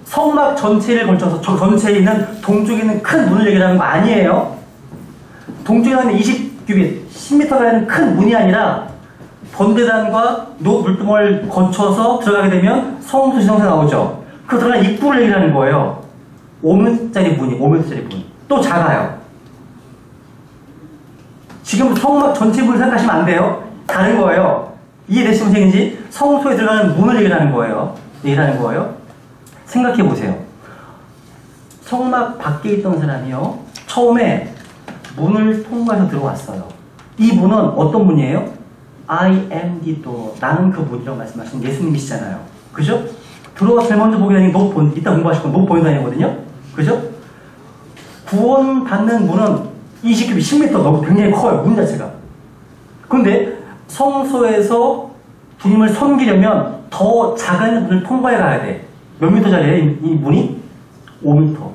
성막 전체를 걸쳐서 저 전체에 있는 동쪽에 있는 큰 문을 얘기하는 거 아니에요. 동쪽에 있는 20규빗, 10m가 되는 큰 문이 아니라 번대단과 물두멍을 거쳐서 들어가게 되면 성소 지성소가 나오죠. 그 들어가는 입구를 얘기하는 거예요. 5m짜리 문이, 5m짜리 문. 또 작아요. 지금 성막 전체 문을 생각하시면 안 돼요. 다른 거예요. 이해되시면 생긴지 성소에 들어가는 문을 얘기하는 거예요. 생각해 보세요. 성막 밖에 있던 사람이요. 처음에 문을 통과해서 들어왔어요. 이 문은 어떤 문이에요? I am the door. 나는 그 문이라고 말씀하신 예수님이시잖아요. 그죠? 들어와서 제일 먼저 보게 되는 게 이따 공부하실 건 노 다니거든요. 그죠? 구원받는 문은 20규빗 10m 너무 굉장히 커요. 문 자체가. 근데 성소에서 주님을 섬기려면 더 작은 문을 통과해 가야 돼. 몇 미터짜리예요? 이 문이? 5m.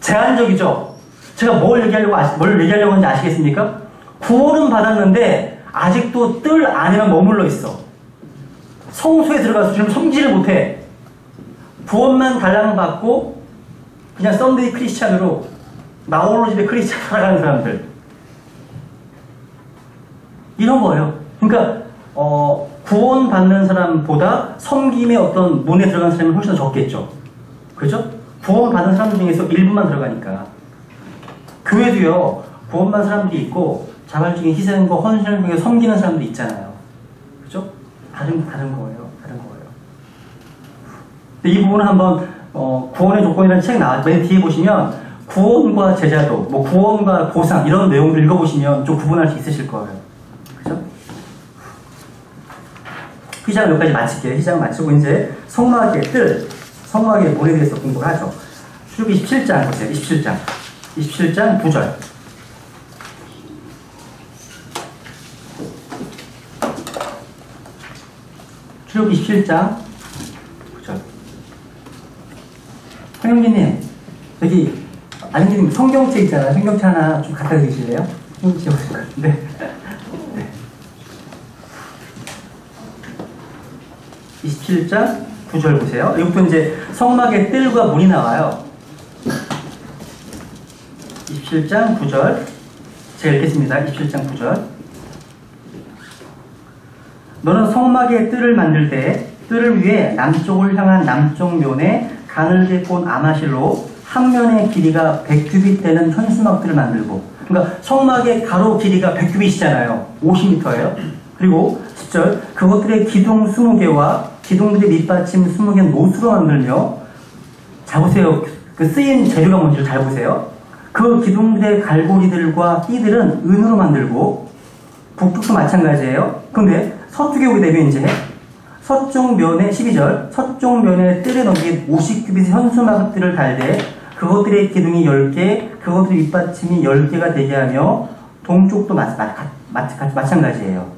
제한적이죠? 제가 뭘 얘기하려고 하는지 아시겠습니까? 구원은 받았는데 아직도 뜰 안에만 머물러 있어. 성소에 들어가서 주님을 섬기지를 못해. 구원만 달랑받고 그냥 썬데이 크리스찬으로 나홀로 집에 크리스찬 살아가는 사람들. 이런 거예요. 그러니까 구원받는 사람보다 섬김의 어떤 문에 들어간 사람이 훨씬 더 적겠죠. 그죠? 구원받은 사람 중에서 일부만 들어가니까. 교회도요, 구원받은 사람들이 있고 자발적인 희생과 헌신을 통해 섬기는 사람들이 있잖아요. 그죠? 다른 거예요. 근데 이 부분은 한번 구원의 조건이라는 책 맨 뒤에 보시면 구원과 제자도, 구원과 보상 이런 내용들 읽어보시면 좀 구분할 수 있으실 거예요. 그죠? 휘장 몇 가지 마칠게요. 휘장 마치고 이제 성막의 뜰, 성막의 문에 대해서 공부를 하죠. 출애굽기 27장 보세요. 27장 9절. 출애굽기 27장 9절. 황영진님, 여기 아니님 성경책 있잖아요. 성경책 하나 좀 갖다 주실래요? 성경책 오실 것 같은데. 네. 27장 9절 보세요. 이것도 이제 성막의 뜰과 문이 나와요. 27장 9절. 제가 읽겠습니다. 27장 9절. 너는 성막의 뜰을 만들 때 뜰을 위해 남쪽을 향한 남쪽 면에 가늘게 꼰 아마실로 한 면의 길이가 100규빗 되는 현수막들을 만들고, 그러니까 성막의 가로 길이가 100규빗이잖아요. 50m예요. 그리고 10절, 그것들의 기둥 20개와 기둥들의 밑받침 20개는 노수로 만들며, 자 보세요. 그 쓰인 재료가 뭔지 잘 보세요. 그 기둥들의 갈고리들과 띠들은 은으로 만들고, 북쪽도 마찬가지예요. 근데 서쪽에 오게 되면 이제 서쪽 면에 12절, 서쪽 면에 뜰에 넘긴 50규빗의 현수막들을 달되 그것들의 기둥이 10개, 그것들의 밑받침이 10개가 되게 하며 동쪽도 마찬가지예요.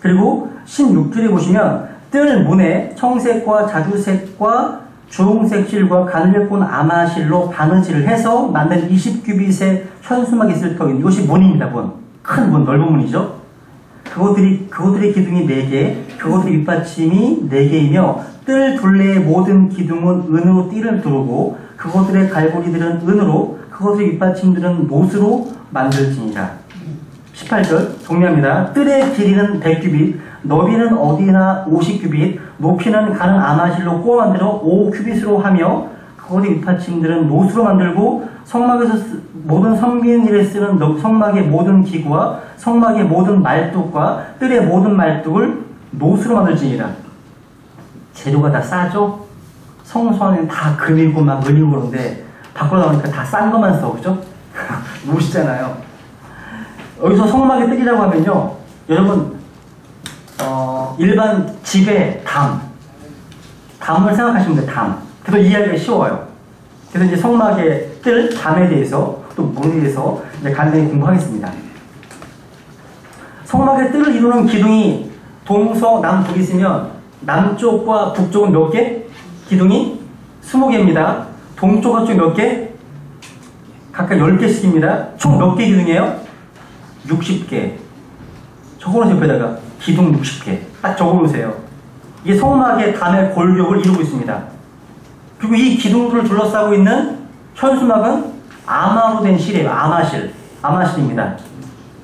그리고 16절에 보시면 뜰 문에 청색과 자주색과 주홍색 실과 가늘게 꼰 아마실로 바느질을 해서 만든 20규빗의 현수막이 있을 터인 이것이 문입니다. 큰 문, 넓은 문이죠. 그것들의 기둥이 4개, 그것들의 밑받침이 4개이며 뜰 둘레의 모든 기둥은 은으로 띠를 두르고 그것들의 갈고리들은 은으로 그것들의 윗받침들은 못으로 만들지니라. 18절 정리합니다. 뜰의 길이는 100규빗, 너비는 어디나 50규빗, 높이는 가는 아마실로 꼬아 만들어 5규빗으로 하며 그것의 윗받침들은 못으로 만들고 성막에서 모든 섬기는 일에 쓰는 성막의 모든 기구와 성막의 모든 말뚝과 뜰의 모든 말뚝을 못으로 만들지니라. 재료가 다 싸죠? 성소 안에는 다 금이고 막 은이고 그런데 밖으로 나오니까 다 싼 것만 써, 그죠? 못이잖아요. 여기서 성막의 뜰이라고 하면요, 여러분 일반 집의 담을 생각하시면 돼요. 담. 그래서 이해하기가 쉬워요. 그래서 이제 성막의 뜰, 담에 대해서 또 문에 대해서 이제 간단히 공부하겠습니다. 성막의 뜰을 이루는 기둥이 동서남북이 있으면 남쪽과 북쪽은 몇 개? 기둥이 20개입니다. 동쪽과 쪽 몇 개? 각각 10개씩입니다. 총 몇 개 기둥이에요? 60개. 적어놓으세요. 옆에다가 기둥 60개. 딱 적어놓으세요. 이게 성막의 담의 골격을 이루고 있습니다. 그리고 이 기둥들을 둘러싸고 있는 현수막은 아마로 된 실이에요. 아마실입니다.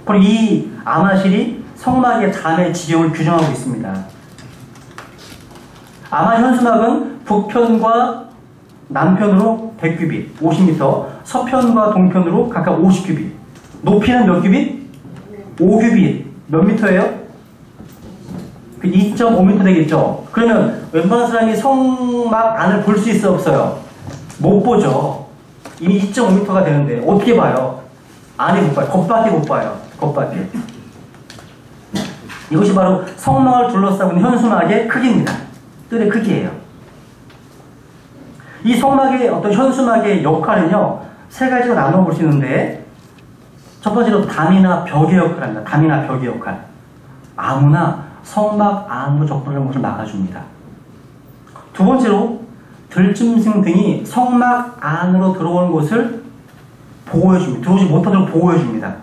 바로 이 아마실이 성막의 담의 지형을 규정하고 있습니다. 아마 현수막은 북편과 남편으로 100규빗, 50m, 서편과 동편으로 각각 50규빗. 높이는 몇 규빗? 5규빗. 몇 미터예요? 2.5m 되겠죠? 그러면 웬만한 사람이 성막 안을 볼 수 있어, 없어요? 못 보죠. 이미 2.5m가 되는데 어떻게 봐요? 안에 못 봐요. 겉밖에 못 봐요. 겉밖에. 이것이 바로 성막을 둘러싸고 있는 현수막의 크기입니다. 뜰의 크기예요. 이 성막의 어떤 현수막의 역할은요, 세 가지로 나눠 볼 수 있는데, 첫 번째로 담이나 벽의 역할을 합니다. 담이나 벽의 역할. 아무나 성막 안으로 접근하는 것을 막아줍니다. 두 번째로 들짐승 등이 성막 안으로 들어오는 것을 보호해줍니다. 들어오지 못하도록 보호해줍니다.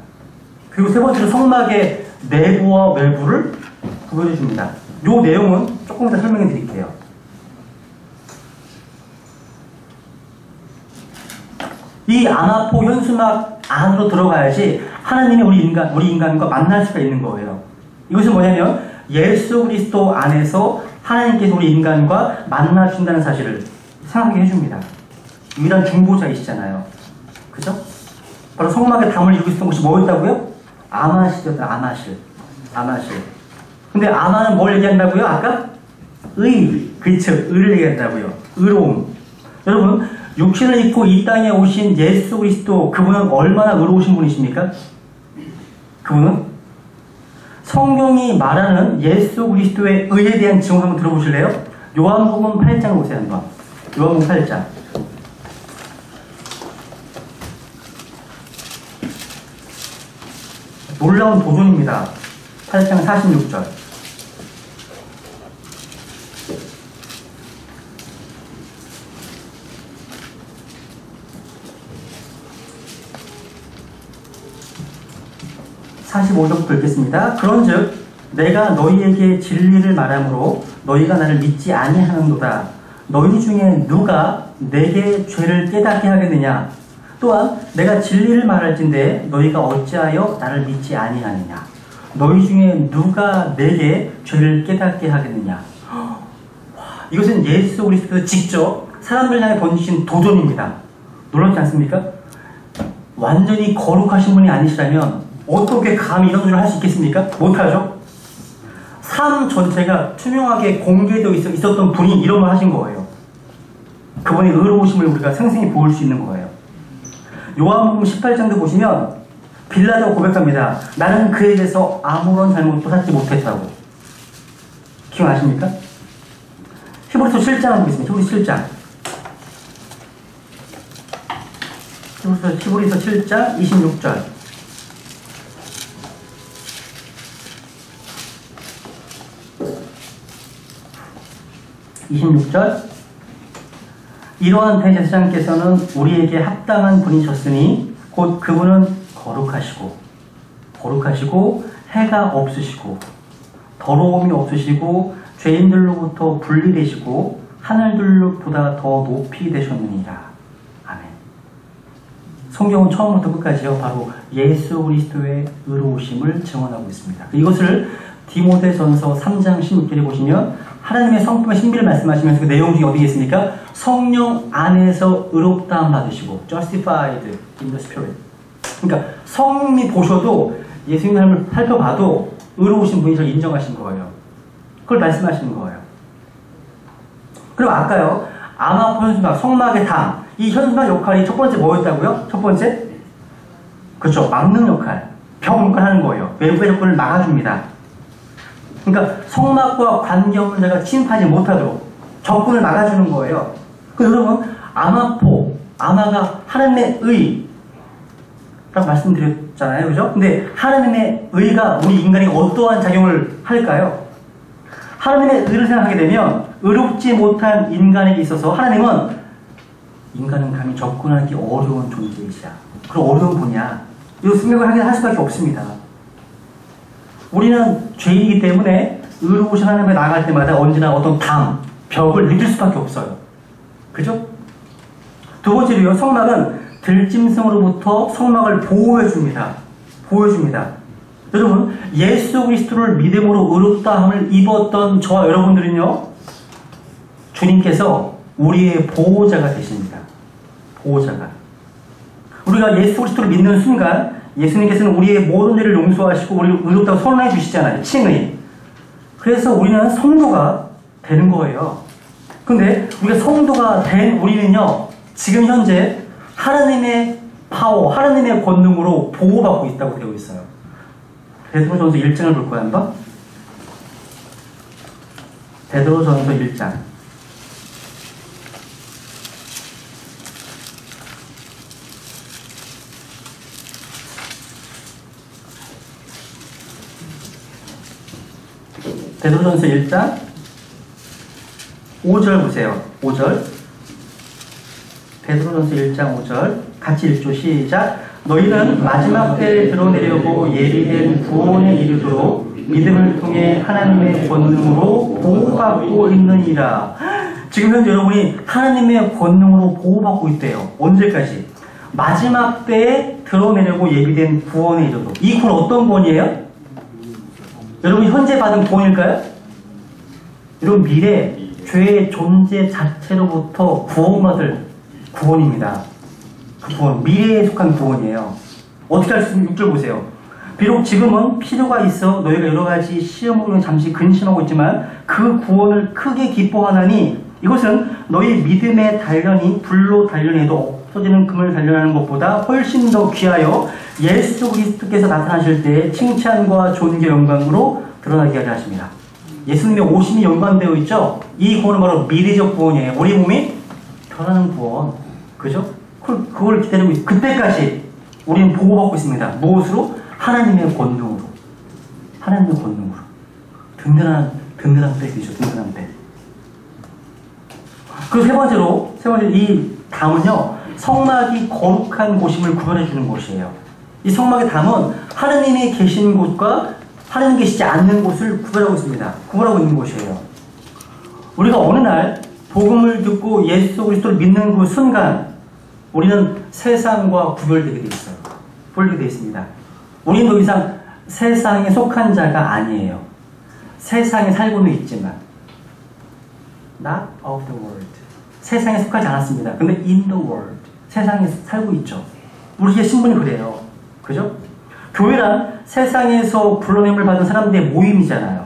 그리고 세 번째로 성막의 내부와 외부를 구별해줍니다. 이 내용은 조금 이따 설명해 드릴게요. 이 아마포 현수막 안으로 들어가야지 하나님이 우리 인간과 만날 수가 있는 거예요. 이것은 뭐냐면 예수 그리스도 안에서 하나님께서 우리 인간과 만나준다는 사실을 생각하게 해줍니다. 유일한 중보자이시잖아요. 그죠? 바로 성막의 담을 이루고 있었던 것이 뭐였다고요? 아마실이었다. 아마실. 근데 아마는 뭘 얘기한다고요? 아까? 그렇죠. 의를 얘기한다고요. 의로움. 여러분, 육신을 입고 이 땅에 오신 예수 그리스도, 그분은 얼마나 의로우신 분이십니까? 그분은 성경이 말하는 예수 그리스도의 의에 대한 증언 한번 들어보실래요? 요한복음 8장 보세요. 한번. 요한복음 8장. 놀라운 도전입니다. 8장 46절. (45절부터) 읽겠습니다. 그런즉 내가 너희에게 진리를 말하므로 너희가 나를 믿지 아니하는도다. 너희 중에 누가 내게 죄를 깨닫게 하겠느냐? 또한 내가 진리를 말할진대 너희가 어찌하여 나를 믿지 아니하느냐? 너희 중에 누가 내게 죄를 깨닫게 하겠느냐? 이것은 예수 그리스도께서 직접 사람들 향해 던지신 도전입니다. 놀랍지 않습니까? 완전히 거룩하신 분이 아니시라면 어떻게 감히 이런 소리를 할 수 있겠습니까? 못하죠? 삶 전체가 투명하게 공개되어 있었던 분이 이런 말 하신 거예요. 그분의 의로우심을 우리가 생생히 보일 수 있는 거예요. 요한복음 18장도 보시면 빌라도가 고백합니다. 나는 그에 대해서 아무런 잘못도 찾지 못했다고. 기억나십니까? 히브리서 7장 보겠습니다. 히브리서 7장 26절. 26절. 이러한 대제사장께서는 우리에게 합당한 분이셨으니 곧 그분은 거룩하시고 해가 없으시고 더러움이 없으시고 죄인들로부터 분리되시고 하늘들보다 더 높이 되셨느니라. 성경은 처음부터 끝까지요, 바로 예수 그리스도의 의로우심을 증언하고 있습니다. 이것을 디모데전서 3장 16절에 보시면 하나님의 성품의 신비를 말씀하시면서 그 내용 중에 어디에 있습니까? 성령 안에서 의롭다함 받으시고 justified in the spirit. 그러니까 성령이 보셔도 예수님의 삶을 살펴봐도 의로우신 분이 저를 인정하신 거예요. 그걸 말씀하시는 거예요. 그리고 아까요, 암흑 현수막, 성막의 담, 이 현수막 역할이 첫 번째 뭐였다고요? 첫 번째? 그렇죠, 막는 역할, 벽 역할하는 거예요. 외부의 접근을 막아줍니다. 그러니까 성막과 관계없는 자가 침입하지 못하도록 접근을 막아주는 거예요. 그래서 여러분, 아마포, 아마가 하나님의 의라고 말씀드렸잖아요, 그죠? 근데 하나님의 의가 우리 인간에게 어떠한 작용을 할까요? 하나님의 의를 생각하게 되면 의롭지 못한 인간에게 있어서 하나님은 인간은 감히 접근하기 어려운 존재이시야. 그런 어려운 분이야. 이 생각을 하게 할 수밖에 없습니다. 우리는 죄인이기 때문에 의로우신 하나님에 나아갈 때마다 언제나 어떤 담, 벽을 느낄 수밖에 없어요. 그죠? 두 번째로요, 성막은 들짐승으로부터 성막을 보호해줍니다. 보호해줍니다. 여러분, 예수 그리스도를 믿음으로 의롭다함을 입었던 저와 여러분들은요, 주님께서 우리의 보호자가 되십니다. 보호자가. 우리가 예수 그리스도를 믿는 순간 예수님께서는 우리의 모든 죄를 용서하시고 우리를 의롭다고 선언해 주시잖아요. 칭의. 그래서 우리는 성도가 되는 거예요. 근데 우리가 성도가 된 우리는요, 지금 현재 하나님의 파워, 하나님의 권능으로 보호받고 있다고 되어 있어요. 베드로전서 1장을 볼 거예요, 한번. 베드로전서 1장. 베드로전서 1장 5절 보세요. 5절. 베드로전서 1장 5절. 같이 읽죠. 시작. 너희는 마지막 때에 드러내려고 예비된 구원에 이르도록 믿음을 통해 하나님의 권능으로 보호받고 있느니라. 지금 현재 여러분이 하나님의 권능으로 보호받고 있대요. 언제까지? 마지막 때에 드러내려고 예비된 구원에 이르도록. 이 구원 어떤 구원이에요? 여러분 현재 받은 구원일까요? 여러분 미래 죄의 존재 자체로부터 구원받을 구원입니다. 그 구원, 미래에 속한 구원이에요. 어떻게 할 수 있는 6절 보세요. 비록 지금은 필요가 있어 너희가 여러가지 시험으로 잠시 근심하고 있지만 그 구원을 크게 기뻐하나니 이것은 너희 믿음의 단련이 불로 단련해도 없어지는 금을 단련하는 것보다 훨씬 더 귀하여 예수 그리스도께서 나타나실 때 칭찬과 존귀 영광으로 드러나게 하려 하십니다. 예수님의 오심이 연관되어 있죠? 이 구원은 바로 미래적 구원이에요. 우리 몸이 변하는 구원. 그죠? 그걸 기다리고 있어요. 그때까지 우리는 보호받고 있습니다. 무엇으로? 하나님의 권능으로. 하나님의 권능으로. 든든한 백이죠. 든든한 백. 그 세 번째로 이 담은요, 성막이 거룩한 곳임을 구별해주는 곳이에요. 이 성막의 담은 하나님이 계신 곳과 하나님 계시지 않는 곳을 구별하고 있습니다. 구별하고 있는 곳이에요. 우리가 어느 날 복음을 듣고 예수 그리스도를 믿는 그 순간 우리는 세상과 구별되게 되어 있어요. 구별되게 되어 있습니다. 우리는 더 이상 세상에 속한 자가 아니에요. 세상에 살고는 있지만 not of the world. 세상에 속하지 않았습니다. 근데 in the world. 세상에 살고 있죠. 우리의 신분이 그래요. 그죠? 교회란 세상에서 불러냄을 받은 사람들의 모임이잖아요.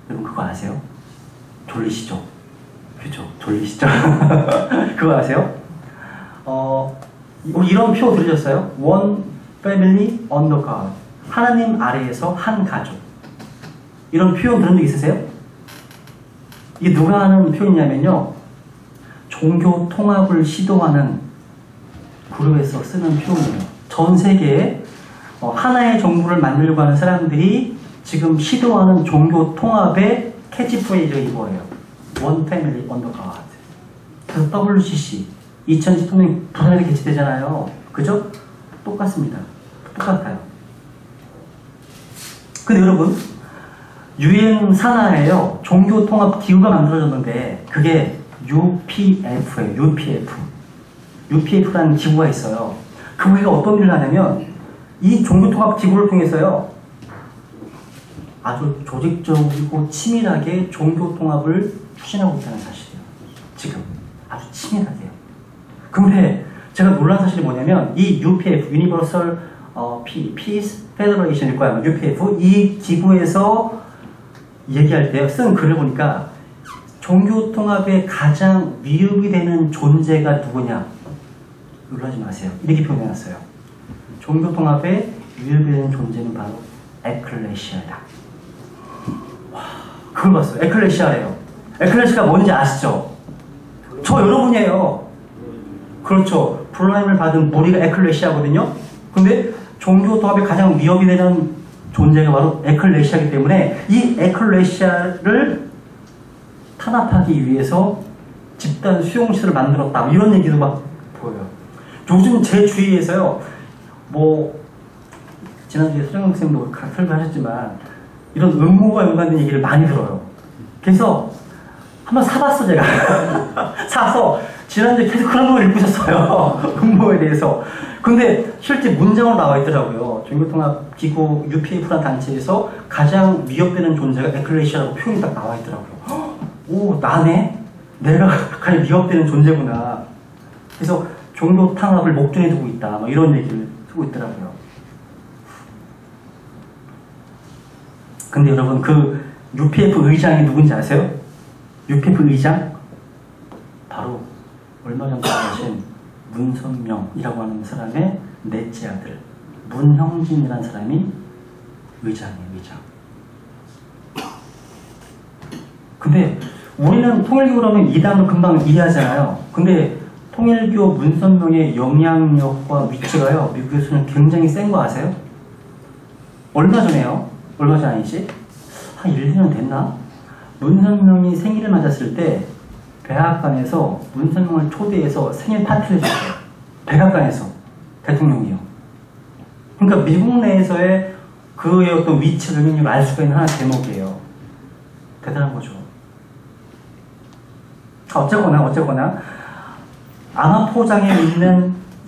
여러분 그거 아세요? 졸리시죠? 그죠? 졸리시죠? 그거 아세요? 우리 이런 표 들으셨어요? One family under God. 하나님 아래에서 한 가족. 이런 표현 들은 적 있으세요? 이게 누가 하는 표현이냐면요, 종교 통합을 시도하는 그룹에서 쓰는 표현이에요. 전 세계에 하나의 정부를 만들려고 하는 사람들이 지금 시도하는 종교 통합의 캐치프레이즈가 이거예요. One family under God. 그래서 WCC 2013년 부산에서 개최되잖아요. 그죠? 똑같습니다. 똑같아요. 근데 여러분, 유엔 산하에요, 종교 통합 기구가 만들어졌는데 그게 UPF예요. UPF. UPF라는 기구가 있어요. 그 기구가 어떤 일을 하냐면 이 종교통합 기구를 통해서요. 아주 조직적이고 치밀하게 종교통합을 추진하고 있다는 사실이에요. 지금 아주 치밀하게요. 근데 제가 놀란 사실이 뭐냐면 이 UPF, Universal Peace Federation일 거야. UPF 이 기구에서 얘기할 때 쓴 글을 보니까 종교통합에 가장 위협이 되는 존재가 누구냐? 놀라지 마세요. 이렇게 표현해놨어요. 종교통합에 위협이 되는 존재는 바로 에클레시아다. 와, 그걸 봤어요. 에클레시아래요. 에클레시아가 뭔지 아시죠? 저 여러분이에요. 그렇죠. 불러임을 받은 우리가 에클레시아거든요. 근데 종교통합에 가장 위협이 되는 존재가 바로 에클레시아이기 때문에 이 에클레시아를 탄압하기 위해서 집단 수용실을 만들었다. 이런 얘기도 막 보여요. 요즘 제 주위에서요. 뭐 지난주에 서정영 선생님도 설교하셨지만 이런 음모가 연관된 얘기를 많이 들어요. 그래서 한번 사봤어 제가. 사서 지난주에 계속 그런 걸 읽고 있었어요. 음모에 대해서. 근데 실제 문장으로 나와 있더라고요. 종교통합기구 UPF라는 단체에서 가장 위협되는 존재가 에클레시아라고 표현이 딱 나와 있더라고요. 오, 나네? 내가 가장 위협되는 존재구나. 그래서 종교통합을 목전에 두고 있다. 뭐 이런 얘기를 쓰고 있더라고요. 근데 여러분 그 UPF 의장이 누군지 아세요? UPF 의장? 바로 얼마 전에 하신 문선명이라고 하는 사람의 넷째 아들 문형진이라는 사람이 의장이에요. 의장. 근데 우리는 통일교 그러면 이단을 금방 이해하잖아요. 근데 통일교 문선명의 영향력과 위치가요 미국에서는 굉장히 센 거 아세요? 얼마 전에요. 얼마 전 아니지? 한 1, 2년 됐나? 문선명이 생일을 맞았을 때 백악관에서 문선명을 초대해서 생일 파티를 했어요. 백악관에서 대통령이요. 그러니까 미국 내에서의 그의 어떤 위치 영향력을 알 수가 있는 하나의 대목이에요. 대단한 거죠. 어쨌거나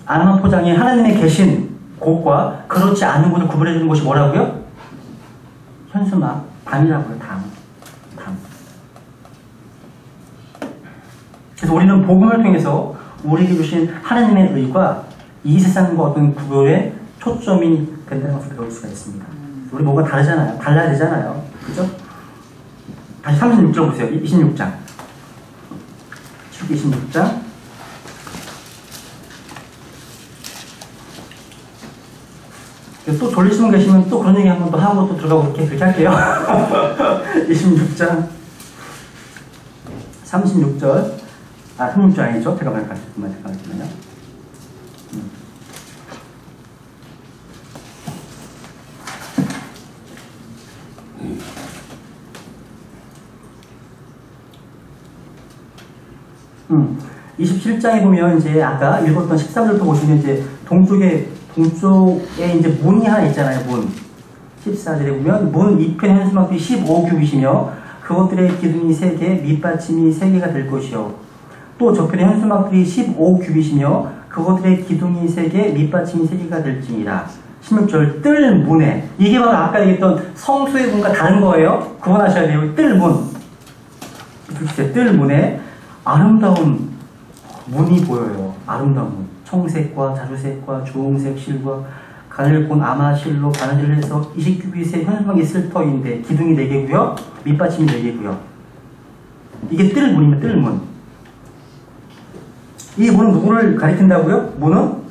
아마포장에 하나님의 계신 곳과 그렇지 않은 곳을 구분해주는 곳이 뭐라고요? 현수막, 담이라고요. 담. 그래서 우리는 복음을 통해서 우리에게 주신 하나님의 의가 이 세상과 어떤 구별에 초점이 된다는 것을 배울 수가 있습니다. 우리 뭔가 다르잖아요. 달라야 되잖아요. 그죠? 다시 36절 보세요. 26장. 26장. 또 졸리시면 계시면 또 그런 얘기 한번 또 하고 또 들어가고 그렇게 할게요. 26장. 36절. 36절 아니죠? 잠깐만요. 음. 27장에 보면 이제 아까 읽었던 13절부터 보시면 이제 동쪽에 이제 문이 하나 있잖아요. 문. 14절에 보면 문 2편 현수막이 15규빗이며 그것들의 기둥이 3개, 밑받침이 3개가 될 것이요. 또 저편의 현수막들이 15규빗이며 그것들의 기둥이 3개, 밑받침이 3개가 될지니라. 16절 뜰 문에 이게 바로 아까 얘기했던 성소의 문과 다른 거예요. 구분하셔야 돼요. 뜰 문. 뜰 문에 아름다운 문이 보여요. 아름다운 문. 청색과 자주색과 주홍색 실과 가늘곤 아마실로 바느질을 해서 20규빗의 현수막이 있을 터인데 기둥이 4개고요. 밑받침이 4개고요. 이게 뜰 문이면 뜰 문. 이 문은 누구를 가리킨다고요? 문은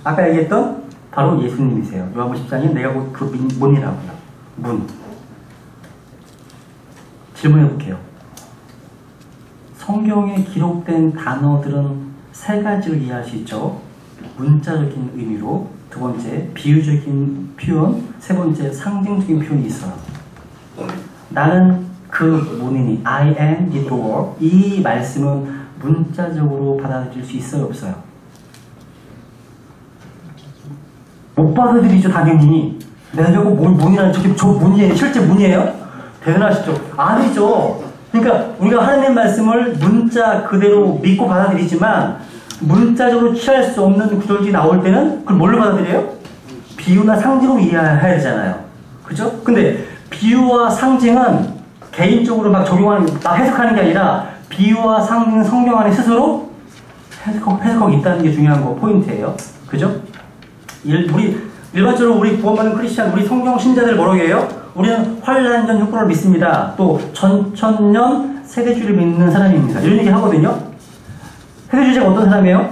아까 얘기했던 바로 예수님이세요. 요한복음 10장에 내가 곧 그 문이라고요. 문. 질문해 볼게요. 성경에 기록된 단어들은 3가지로 이해할 수 있죠. 문자적인 의미로, 두 번째 비유적인 표현, 세 번째 상징적인 표현이 있어요. 나는 그 문이니 I am the door. 이 말씀은 문자적으로 받아들일 수 있어요, 없어요? 못 받아들이죠, 당연히. 내가 저거 문이라는 저 문이에요? 실제 문이에요? 대단하시죠? 아니죠. 그러니까 우리가 하나님의 말씀을 문자 그대로 믿고 받아들이지만 문자적으로 취할 수 없는 구절이 나올 때는 그걸 뭘로 받아들여요? 비유나 상징으로 이해해야 되잖아요. 그죠? 근데 비유와 상징은 개인적으로 막 적용하는, 막 해석하는 게 아니라 비유와 상징은 성경 안에 스스로 해석하고 있다는 게 중요한 거, 포인트예요. 그죠? 일반적으로 우리 구원받는 크리스찬, 우리 성경 신자들 뭐라고 해요? 우리는 환란전 흉보를 믿습니다. 또 전천년 세대주를 믿는 사람입니다. 이런 얘기 하거든요. 세대주자가 어떤 사람이에요?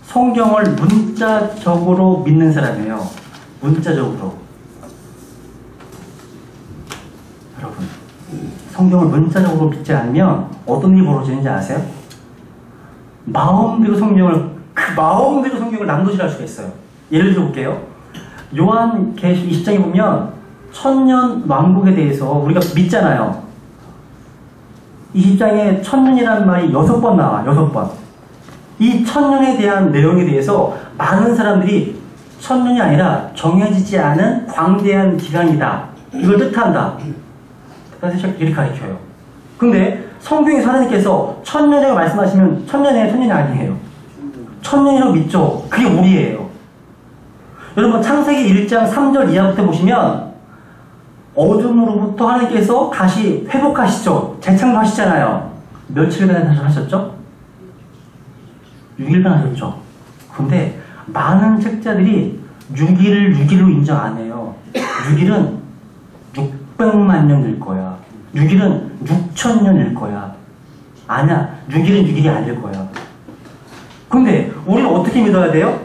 성경을 문자적으로 믿는 사람이에요. 문자적으로. 여러분, 성경을 문자적으로 믿지 않으면 어떤 일이 벌어지는지 아세요? 마음대로 성경을 남도질할 수가 있어요. 예를 들어 볼게요. 요한계시록 20장에 보면 천년 왕국에 대해서 우리가 믿잖아요. 20장에 천년이라는 말이 6번 나와. 6번. 이 천년에 대한 내용에 대해서 많은 사람들이 천년이 아니라 정해지지 않은 광대한 기간이다, 이걸 뜻한다, 이렇게 가르쳐요. 근데 성경에서 하나님께서 천년이라고 말씀하시면 천년이 아니에요. 천년이라고 믿죠. 그게 우리예요. 여러분, 창세기 1장 3절 이하부터 보시면 어둠으로부터 하나님께서 다시 회복하시죠. 재창조하시잖아요. 며칠간 하셨죠? 6일간 하셨죠. 근데 많은 책자들이 6일을 6일로 인정 안 해요. 6일은 600만 년일 거야. 6일은 6,000년일 거야. 아니야. 6일은 6일이 아닐 거야. 근데 우리는 어떻게 믿어야 돼요?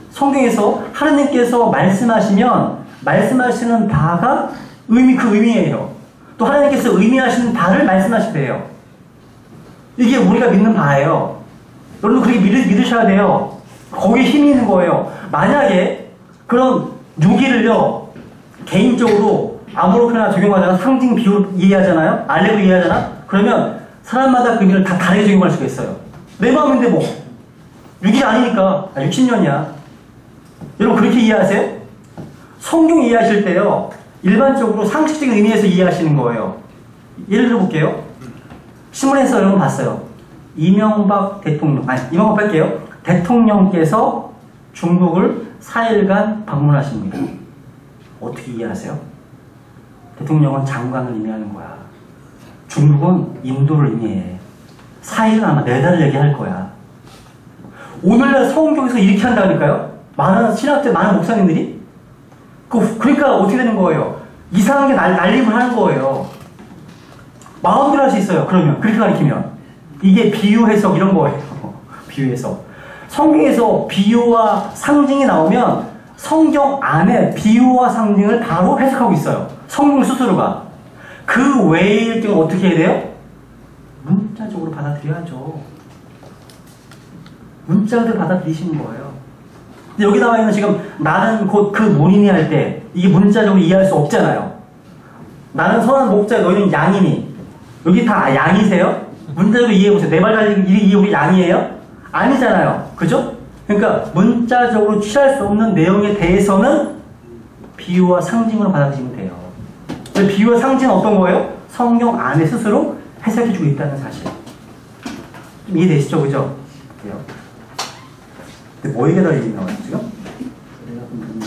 성경에서 하나님께서 말씀하시면 말씀하시는 바가 그 의미예요. 또 하나님께서 의미하시는 바를 말씀하시대요. 이게 우리가 믿는 바예요. 여러분, 그렇게 믿으셔야 돼요. 거기에 힘이 있는 거예요. 만약에 그런 6일을요, 개인적으로 아무렇게나 적용하다가 상징 비유로 이해하잖아요? 알레고 이해하잖아? 그러면 사람마다 그 의미를 다 다르게 적용할 수가 있어요. 내 마음인데 뭐 6일이 아니니까 60년이야. 여러분, 그렇게 이해하세요? 성경 이해하실 때요, 일반적으로 상식적인 의미에서 이해하시는 거예요. 예를 들어 볼게요. 신문에서 여러분 봤어요. 이명박 뺄게요. 대통령께서 중국을 4일간 방문하십니다. 어떻게 이해하세요? 대통령은 장관을 의미하는 거야. 중국은 인도를 의미해. 4일은 아마 4달을 얘기할 거야. 오늘날 성경에서 이렇게 한다니까요? 많은 신학자, 많은 목사님들이? 그러니까 어떻게 되는 거예요? 이상한 게 난립을 하는 거예요. 마음대로 할 수 있어요. 그러면 그렇게 가르치면 이게 비유 해석 이런 거예요. 비유 해석. 성경에서 비유와 상징이 나오면 성경 안에 비유와 상징을 바로 해석하고 있어요. 성경 스스로가. 그 외일 경우 어떻게 해야 돼요? 문자적으로 받아들여야죠. 문자를 받아들이시는 거예요. 근데 여기 나와 있는 지금 나는 곧 그 본인이 할 때 이게 문자적으로 이해할 수 없잖아요. 나는 선한 목자, 너희는 양이니. 여기 다 양이세요? 문자적으로 이해해보세요. 내 말 달리기 이게 우리 양이에요? 아니잖아요. 그죠? 그러니까 문자적으로 취할 수 없는 내용에 대해서는 비유와 상징으로 받아들이면 돼요. 비유와 상징은 어떤 거예요? 성경 안에 스스로 해석해주고 있다는 사실. 좀 이해되시죠? 그죠? 근데 뭐 얘기가 얘기 나와요, 지금?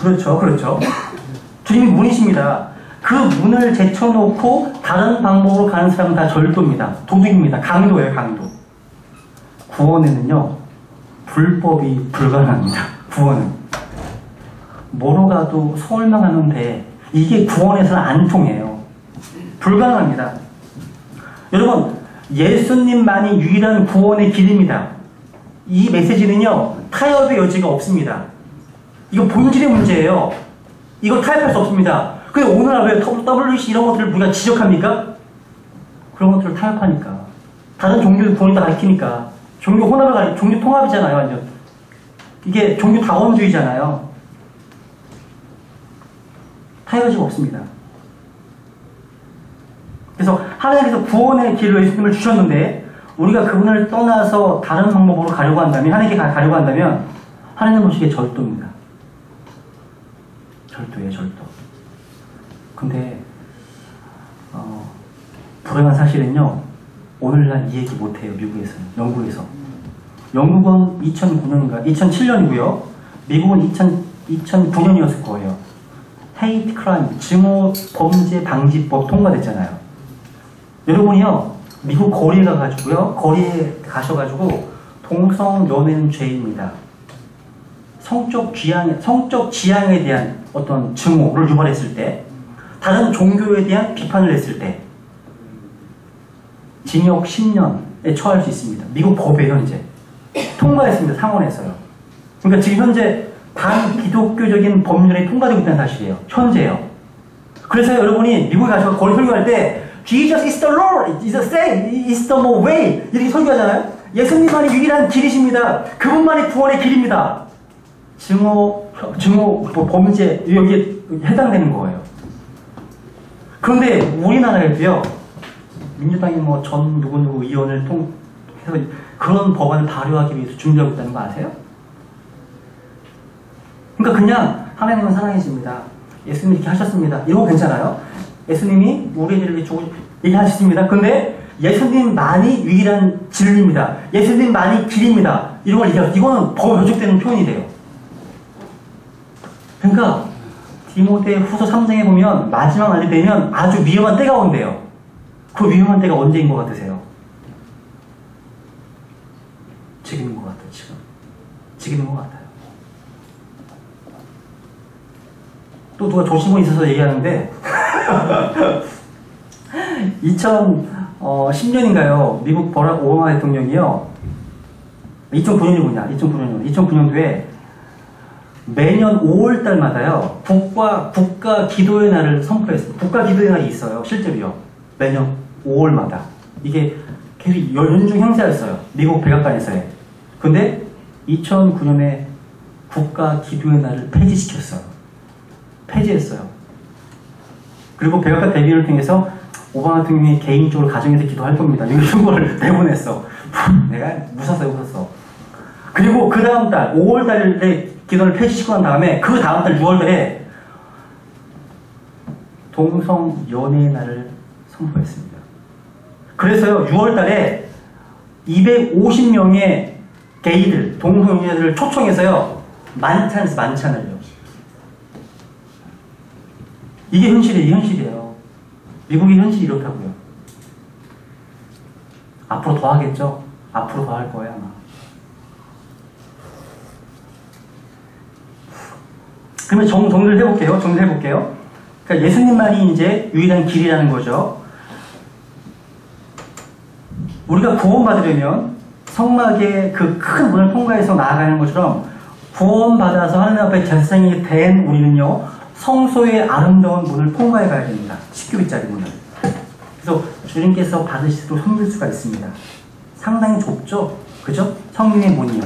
그렇죠. 주님이 문이십니다. 그 문을 제쳐놓고 다른 방법으로 가는 사람은 다 절도입니다. 도둑입니다. 강도예요, 강도. 구원에는요, 불법이 불가능합니다. 구원은. 뭐로 가도 서울만 가면 돼. 이게 구원에서는 안 통해요. 불가능합니다. 여러분, 예수님만이 유일한 구원의 길입니다. 이 메시지는요, 타협의 여지가 없습니다. 이거 본질의 문제예요. 이걸 타협할 수 없습니다. 근데 오늘날 왜 WC 이런 것들을 우리가 지적합니까? 그런 것들을 타협하니까. 다른 종교의 구원을 다 가르치니까. 종교 혼합을 종교 통합이잖아요, 완전. 이게 종교 다원주의잖아요. 타협의 여지가 없습니다. 그래서 하나님께서 구원의 길로 예수님을 주셨는데 우리가 그분을 떠나서 다른 방법으로 가려고 한다면, 하나님께 가려고 한다면 하나님 보시기에 절도입니다. 절도예요, 절도. 근데 불행한 사실은요, 오늘날 이 얘기 못해요. 미국에서는, 영국에서. 영국은 2009년인가 2007년이고요. 미국은 2009년이었을 거예요. 헤이트 크라임, 증오 범죄 방지법 통과됐잖아요. 여러분이요, 미국 거리에 가셔가지고 동성 연애는 죄입니다. 성적 지향에 대한 어떤 증오를 유발했을 때, 다른 종교에 대한 비판을 했을 때 징역 10년에 처할 수 있습니다. 미국 법에 현재 통과했습니다. 상원에서요. 그러니까 지금 현재 반기독교적인 법률이 통과되고 있다는 사실이에요. 현재요. 그래서 여러분이 미국에 가셔서 거리 설교할 때 Jesus is the Lord, is the same, is the way 이렇게 설교하잖아요. 예수님만이 유일한 길이십니다. 그분만이 구원의 길입니다. 증오 범죄 여기에 해당되는 거예요. 그런데 우리나라에도요, 민주당이 뭐 전 누구 의원을 통해서 그런 법안을 발의하기 위해서 준비하고 있다는 거 아세요? 그러니까 그냥 하나님은 사랑이십니다. 예수님이 이렇게 하셨습니다. 이런 거 괜찮아요? 예수님이 우리들을 얘기하셨습니다. 근데 예수님만이 유일한 진리입니다. 예수님만이 길입니다. 이런 걸 얘기하죠. 이거는 법에 왜곡되는 표현이 돼요. 그러니까 디모데 후서 3장에 보면 마지막 날이 되면 아주 위험한 때가 온대요. 그 위험한 때가 언제인 것 같으세요? 지금인 것 같아요. 지금인 것 같아요. 또 누가 조심은 있어서 얘기하는데 2010년인가요? 미국 버락 오바마 대통령이요. 2009년도에 매년 5월달마다요 국가 기도의 날을 선포했어요. 국가 기도의 날이 있어요. 실제로요. 매년 5월마다 이게 계속 연중 행사였어요. 미국 백악관에서요. 근데 2009년에 국가 기도의 날을 폐지했어요. 그리고 백악관 대비를 통해서 오바마 대통령이 개인적으로 가정에서 기도할 겁니다. 이런 걸 내보냈어. 내가 웃었어. 그리고 그 다음 달 5월달에 기도를 폐지시키고 난 다음에 그 다음 달 6월달에 동성 연애의 날을 선포했습니다. 그래서요 6월달에 250명의 게이들, 동성 연애들을 초청해서요 만찬을요. 이게 현실이에요. 미국의 현실이 이렇다고요. 앞으로 더 하겠죠? 앞으로 더 할 거예요 아마. 그러면 정리를 해볼게요. 그러니까 예수님만이 이제 유일한 길이라는 거죠. 우리가 구원받으려면 성막의 그 큰 문을 통과해서 나아가는 것처럼 구원받아서 하나님 앞에 제사장이 된 우리는요 성소의 아름다운 문을 통과해 가야 됩니다. 10규빗짜리 문을. 그래서 주님께서 받으시도록 섬길 수가 있습니다. 상당히 좁죠? 그죠? 성경의 문이요.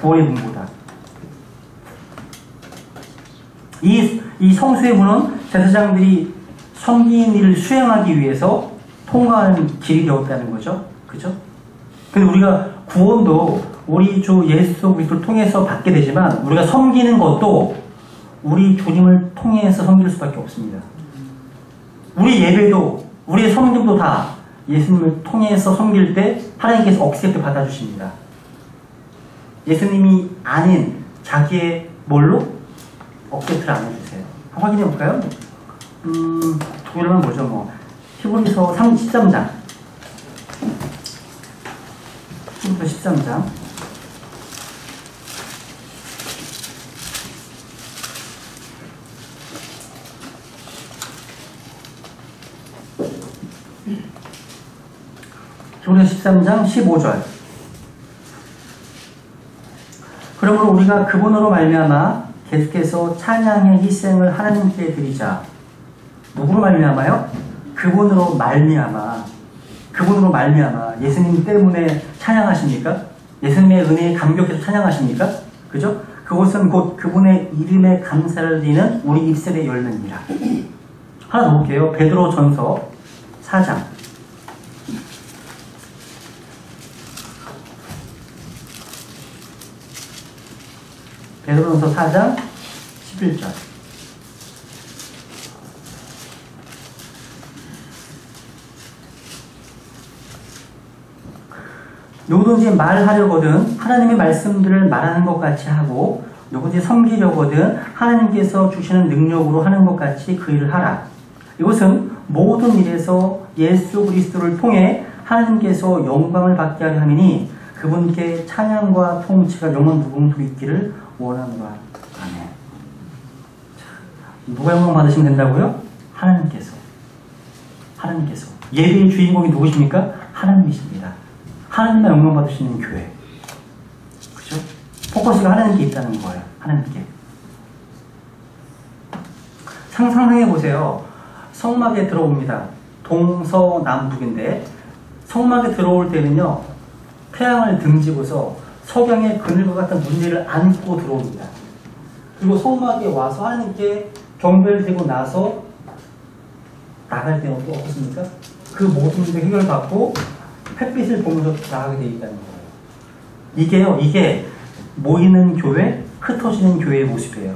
구원의 문보다. 이 성수의 문은 제사장들이 섬긴 일을 수행하기 위해서 통과하는 길이 되었다는 거죠. 그죠? 근데 우리가 구원도 우리 주 예수 그리스도를 통해서 받게 되지만 우리가 섬기는 것도 우리 주님을 통해서 섬길 수밖에 없습니다. 우리 예배도 우리의 성경도 다 예수님을 통해서 섬길 때 하나님께서 억셉트 받아주십니다. 예수님이 아닌 자기의 뭘로? 억셉트를 안 해주세요. 확인해 볼까요? 독일어는 뭐죠? 뭐 히브리서 13장. 히브리서 13장. 히브리서 13장 15절. 그러므로 우리가 그분으로 말미암아 계속해서 찬양의 희생을 하나님께 드리자. 누구로 말미암아요? 그분으로 말미암아. 예수님 때문에 찬양하십니까? 예수님의 은혜에 감격해서 찬양하십니까? 그죠? 그것은 곧 그분의 이름에 감사를 드리는 우리 입술의 열매입니다. 하나 더 볼게요. 베드로 전서 4장. 베드로전서 4장 11절. 누구든지 말하려거든 하나님의 말씀들을 말하는 것 같이 하고 누구든지 섬기려거든 하나님께서 주시는 능력으로 하는 것 같이 그 일을 하라. 이것은 모든 일에서 예수 그리스도를 통해 하나님께서 영광을 받게 하려 함이니 그분께 찬양과 통치가 영원 무궁토록 있기를 원하노라. 아멘. 누가 영광 받으시면 된다고요? 하나님께서. 예배의 주인공이 누구십니까? 하나님이십니다. 하나님만 영광 받으시는 교회. 그죠? 포커스가 하나님께 있다는 거예요. 하나님께. 상상해 보세요. 성막에 들어옵니다. 동서남북인데 성막에 들어올 때는요. 태양을 등지고서 석양의 그늘과 같은 문제를 안고 들어옵니다. 그리고 성막에 와서 하나님께 경배를 드리고 나서 나갈 때는 또 어떻습니까? 그 모든 문제 해결받고 햇빛을 보면서 나가게 되어 있다는 거예요. 이게 모이는 교회, 흩어지는 교회의 모습이에요.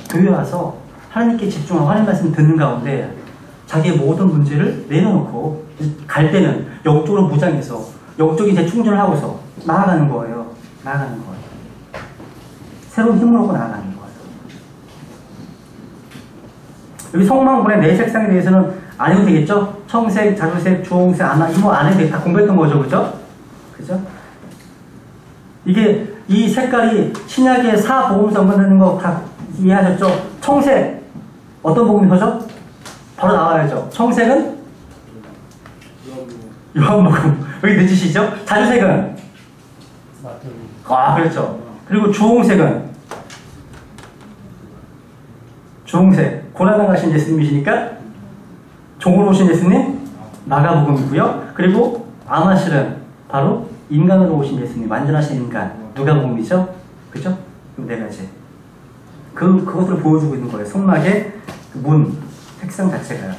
교회 와서 하나님께 집중하고 하나님 말씀 듣는 가운데 자기의 모든 문제를 내려놓고 갈 때는 영적으로 무장해서 영적인 재충전을 하고서 나아가는 거예요. 새로운 힘을 얻고 나아가는 거예요. 여기 성막문의 네 색상에 대해서는 안 해도 되겠죠? 청색, 자주색, 주홍색, 이거 안 해도 다 공부했던 거죠. 그죠? 이게 이 색깔이 신약의 사복음서 연관되는 거 다 이해하셨죠? 청색 어떤 복음서죠? 바로 나와야죠. 청색은 요한복음. 여기 늦으시죠? 자주색은 그렇죠. 그리고 주홍색 고난당 가신 예수님이시니까 종으로 오신 예수님 마가복음이고요. 그리고 아마실은 바로 인간으로 오신 예수님, 완전하신 인간 누가복음이죠. 그죠? 이 네 가지. 그것들을 보여주고 있는 거예요. 성막의 문 색상 자체가요.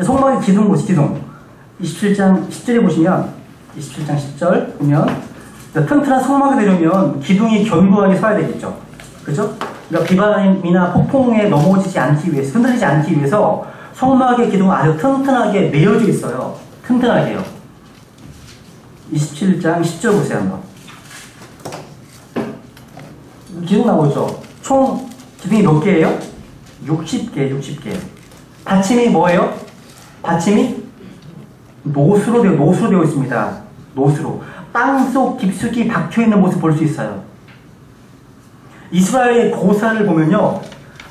성막의 기둥 27장 10절에 보시면 27장 10절 보면 튼튼한 성막이 되려면 기둥이 견고하게 서야 되겠죠. 그죠? 그러니까 비바람이나 폭풍에 넘어지지 않기 위해서, 흔들리지 않기 위해서 성막의 기둥은 아주 튼튼하게 매여져 있어요. 튼튼하게요. 27장 10절 보세요 한번. 기둥 나오죠? 총 기둥이 몇 개예요? 60개. 받침이 뭐예요? 받침이 노수로 되어 있습니다. 노수로. 땅속 깊숙이 박혀있는 모습 볼 수 있어요. 이스라엘의 고사를 보면요.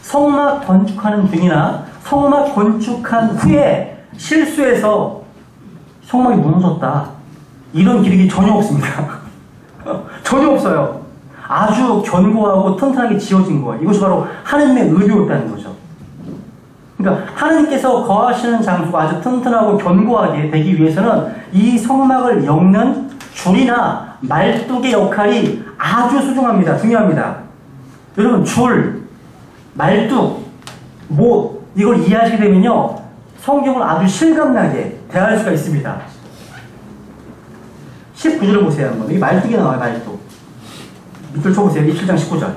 성막 건축하는 중이나 성막 건축한 후에 실수해서 성막이 무너졌다. 이런 기록이 전혀 없습니다. 전혀 없어요. 아주 견고하고 튼튼하게 지어진 거예요. 이것이 바로 하나님의 의도였다는 거죠. 그러니까 하나님께서 거하시는 장소가 아주 튼튼하고 견고하게 되기 위해서는 이 성막을 엮는 줄이나 말뚝의 역할이 아주 소중합니다. 중요합니다. 여러분 줄, 말뚝, 못 이걸 이해하시게 되면요. 성경을 아주 실감나게 대할 수가 있습니다. 19절을 보세요. 한번. 여기 말뚝이 나와요. 말뚝. 밑줄 쳐보세요. 27장 19절.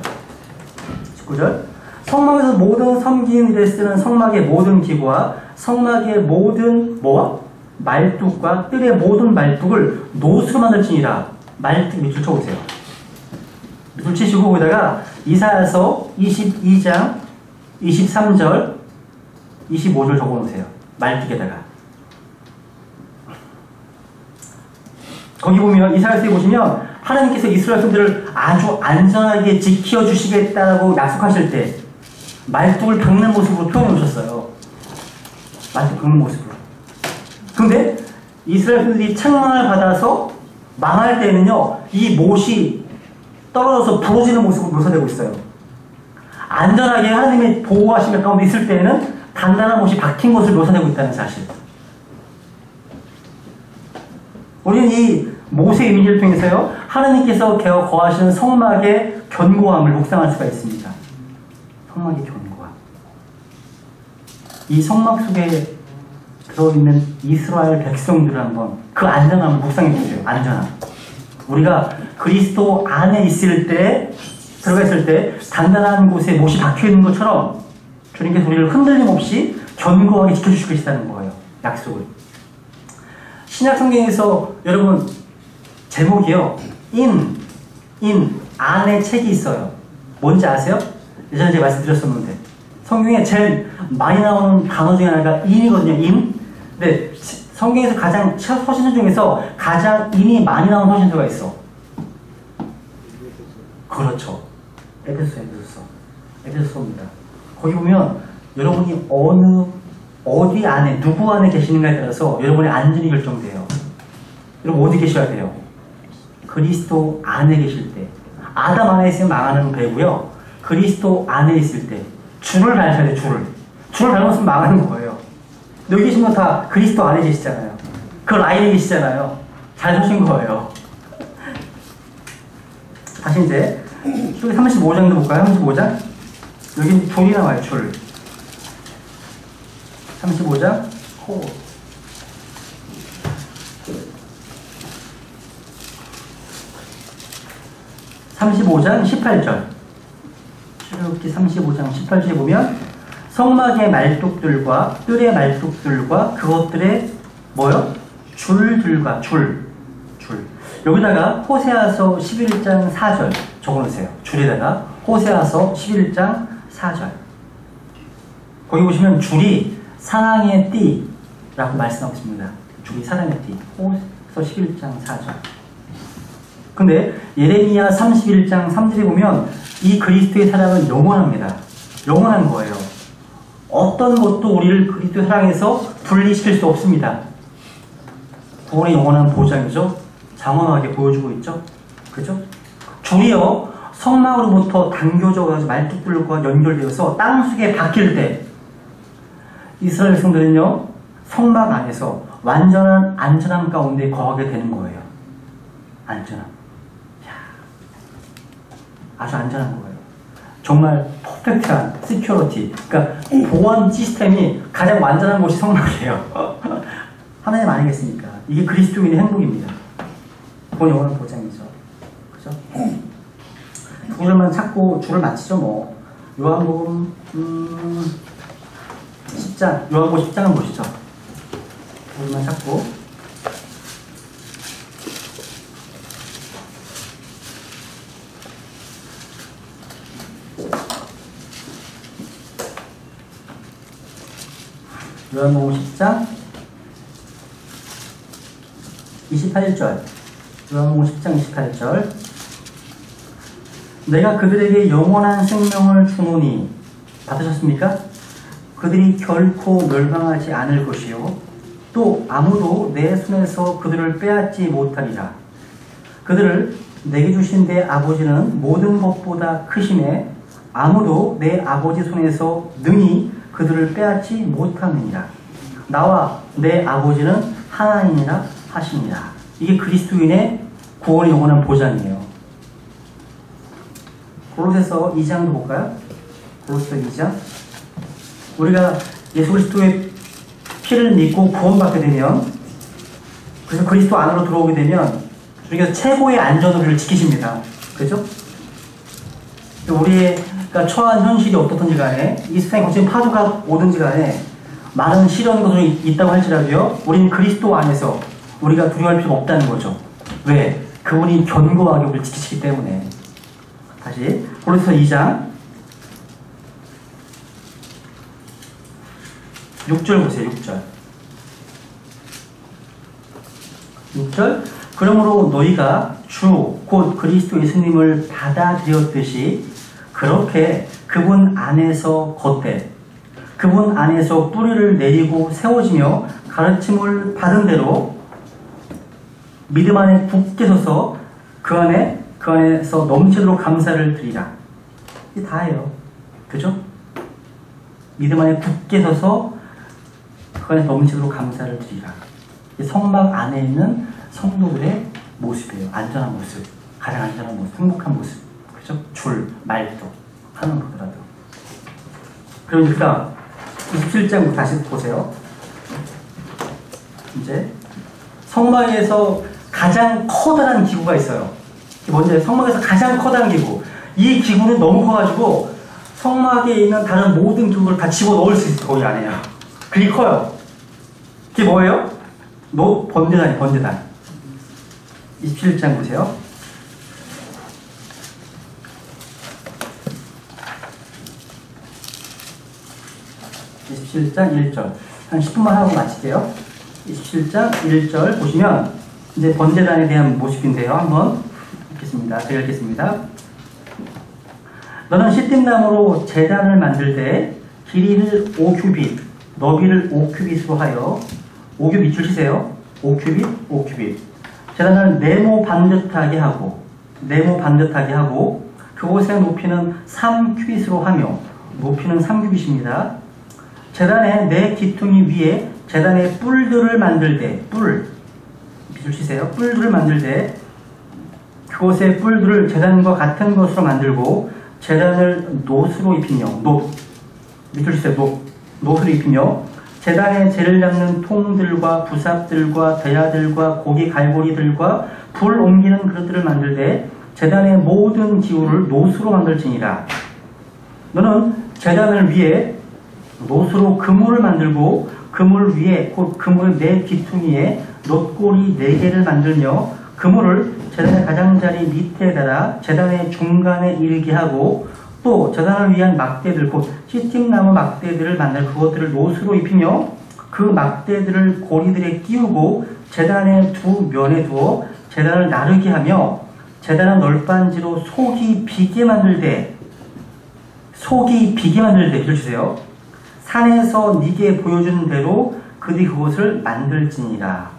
성막에서 모든 섬기는 일에 쓰는 성막의 모든 기구와 성막의 모든 말뚝과 뜰의 모든 말뚝을 노수로 만들지니라. 말뚝 밑줄 쳐보세요. 밑줄 치시고 거기다가 이사야서 22장 23절 25절 적어놓으세요. 말뚝에다가. 거기 보면 이사야서에 보시면 하나님께서 이스라엘 백성들을 아주 안전하게 지켜주시겠다고 약속하실 때 말뚝을 박는 모습으로 표현해 오셨어요. 말뚝 박는 모습으로. 그런데 이스라엘 백성들이 책망을 받아서 망할 때는요. 이 못이 떨어져서 부러지는 모습으로 묘사되고 있어요. 안전하게 하나님의 보호하심의 가운데 있을 때에는 단단한 못이 박힌 것을 묘사되고 있다는 사실. 우리는 이 모세 이미지를 통해서요. 하나님께서 거하시는 성막의 견고함을 묵상할 수가 있습니다. 성막의 견고함. 이 성막 속에 들어있는 이스라엘 백성들을 한번 그 안전함을 묵상해 보세요. 안전함. 우리가 그리스도 안에 있을 때, 들어가 있을 때 단단한 곳에 못이 박혀있는 것처럼 주님께서 우리를 흔들림 없이 견고하게 지켜주실 것이라는 거예요. 약속을. 신약 성경에서 여러분 제목이요. 안에 책이 있어요. 뭔지 아세요? 예전에 제가 말씀드렸었는데 성경에 제일 많이 나오는 단어 중에 하나가 in이거든요. in. 근데 성경에서 가장 서신서 중에서 가장 in이 많이 나오는 서신서가 있어. 그렇죠. 에베소서입니다. 거기 보면 여러분이 어디 안에 누구 안에 계시는가에 따라서 여러분의 안전이 결정돼요. 여러분 어디 계셔야 돼요? 그리스도 안에 계실 때. 아담 안에 있으면 망하는 배고요. 그리스도 안에 있을 때 줄을 밟아야 돼. 줄을 밟았으면 망하는 거예요. 여기 계신 분 다 그리스도 안에 계시잖아요. 그 라인에 계시잖아요. 잘 보신 거예요. 다시 이제 여기 35장도 볼까요? 35장 여기 줄이 나와요. 줄 35장 호 35장 18절 출애굽기 35장 18절에 보면 성막의 말뚝들과 뜰의 말뚝들과 그것들의 뭐요? 줄들과 줄 여기다가 호세아서 11장 4절 적어놓으세요. 줄에다가 호세아서 11장 4절 거기 보시면 줄이 사랑의 띠라고 말씀하고 있습니다. 줄이 사랑의 띠 호세아서 11장 4절 근데 예레미야 31장 3절에 보면 이 그리스도의 사랑은 영원합니다. 영원한 거예요. 어떤 것도 우리를 그리스도의 사랑에서 분리시킬 수 없습니다. 구원의 영원한 보장이죠. 장엄하게 보여주고 있죠. 그죠? 줄이요 성막으로부터 당겨져가지고 말뚝들과 연결되어서 땅속에 박힐 때 이스라엘 백성들은요 성막 안에서 완전한 안전함 가운데 거하게 되는 거예요. 안전함. 아주 안전한 거예요. 정말 퍼펙트한 시큐리티. 그러니까 보안 시스템이 가장 완전한 곳이 성막이에요. 하나님 아니겠습니까? 이게 그리스도인의 행복입니다. 그건 영원한 보장이죠. 그죠? 두 줄만 찾고 줄을 마치죠 뭐. 요한복음 10장 요한복음 10장을 보시죠. 두 줄만 찾고 요한복음 10장 28절 요한복음 10장 28절 내가 그들에게 영원한 생명을 주노니 받으셨습니까? 그들이 결코 멸망하지 않을 것이요 또 아무도 내 손에서 그들을 빼앗지 못하리라. 그들을 내게 주신 내 아버지는 모든 것보다 크심에 아무도 내 아버지 손에서 능히 그들을 빼앗지 못하느니라. 나와 내 아버지는 하나님이라 하시니라. 이게 그리스도인의 구원의 영원한 보장이에요. 골로새서 2장도 볼까요? 골로새서 2장 우리가 예수 그리스도의 피를 믿고 구원받게 되면 그래서 그리스도 안으로 들어오게 되면 주님께서 최고의 안전을 우리를 지키십니다. 그렇죠? 우리가 처한 현실이 어떻든지 간에 이 세상에 거친 파도가 오든지 간에 많은 시련이 있다고 할지라도요 우리는 그리스도 안에서 우리가 두려워할 필요가 없다는 거죠. 왜? 그분이 견고하게 우리를 지키시기 때문에. 다시 골로새서 2장 6절 보세요. 6절 그러므로 너희가 주 곧 그리스도 예수님을 받아들였듯이 그렇게 그분 안에서 겉에 그분 안에서 뿌리를 내리고 세워지며 가르침을 받은 대로 믿음 안에 굳게 서서 그 안에서 넘치도록 감사를 드리라. 이게 다예요. 그죠? 믿음 안에 굳게 서서 그 안에 넘치도록 감사를 드리라. 성막 안에 있는 성도들의 모습이에요. 안전한 모습. 가장 안전한 모습. 행복한 모습. 그죠? 줄, 말도. 하는 거더라도. 그러니까 27장 다시 보세요. 이제 성막에서 가장 커다란 기구가 있어요. 뭔지 성막에서 가장 커다란 기구. 이 기구는 너무 커가지고 성막에 있는 다른 모든 기구를 다 집어넣을 수 있어요. 거기 안에요. 그게 커요. 그게 뭐예요? 노 번제단이 번제단. 27장 보세요. 27장 1절. 한 10분만 하고 마칠게요. 27장 1절 보시면 이제 번제단에 대한 모습인데요. 한번 읽겠습니다. 제가 읽겠습니다. 너는 시띠나무로 제단을 만들 때 길이를 5규빗, 너비를 5규빗으로 하여 5규빗 밑줄 치세요. 5규빗, 5규빗. 제단을 네모 반듯하게 하고 그곳의 높이는 3규빗으로 하며 높이는 3규빗입니다. 제단의 네 기퉁이 위에 제단의 뿔들을 만들 때 밑줄 치세요. 뿔들을 만들 때 그곳의 뿔들을 제단과 같은 것으로 만들고 제단을 놋으로 입히며 밑줄 치세요. 놋으로 입히며 제단에 재를 잡는 통들과 부삽들과 대야들과 고기 갈고리들과 불 옮기는 그릇들을 만들 때 제단의 모든 기구를 놋으로 만들지니라. 너는 제단을 위에 놋으로 그물을 만들고 그물 위에 곧 그물의 네 기퉁이에 놋고리 4개를 만들며 그물을 제단의 가장자리 밑에 달아 제단의 중간에 이르게 하고 또 제단을 위한 막대들 곧 시팀나무 막대들을 만들 그것들을 놋으로 입히며 그 막대들을 고리들에 끼우고 제단의 두 면에 두어 제단을 나르게 하며 제단을 널빤지로 속이 비게 만들 때 빌려주세요. 산에서 네게 보여준 대로 그들이 그것을 만들지니라.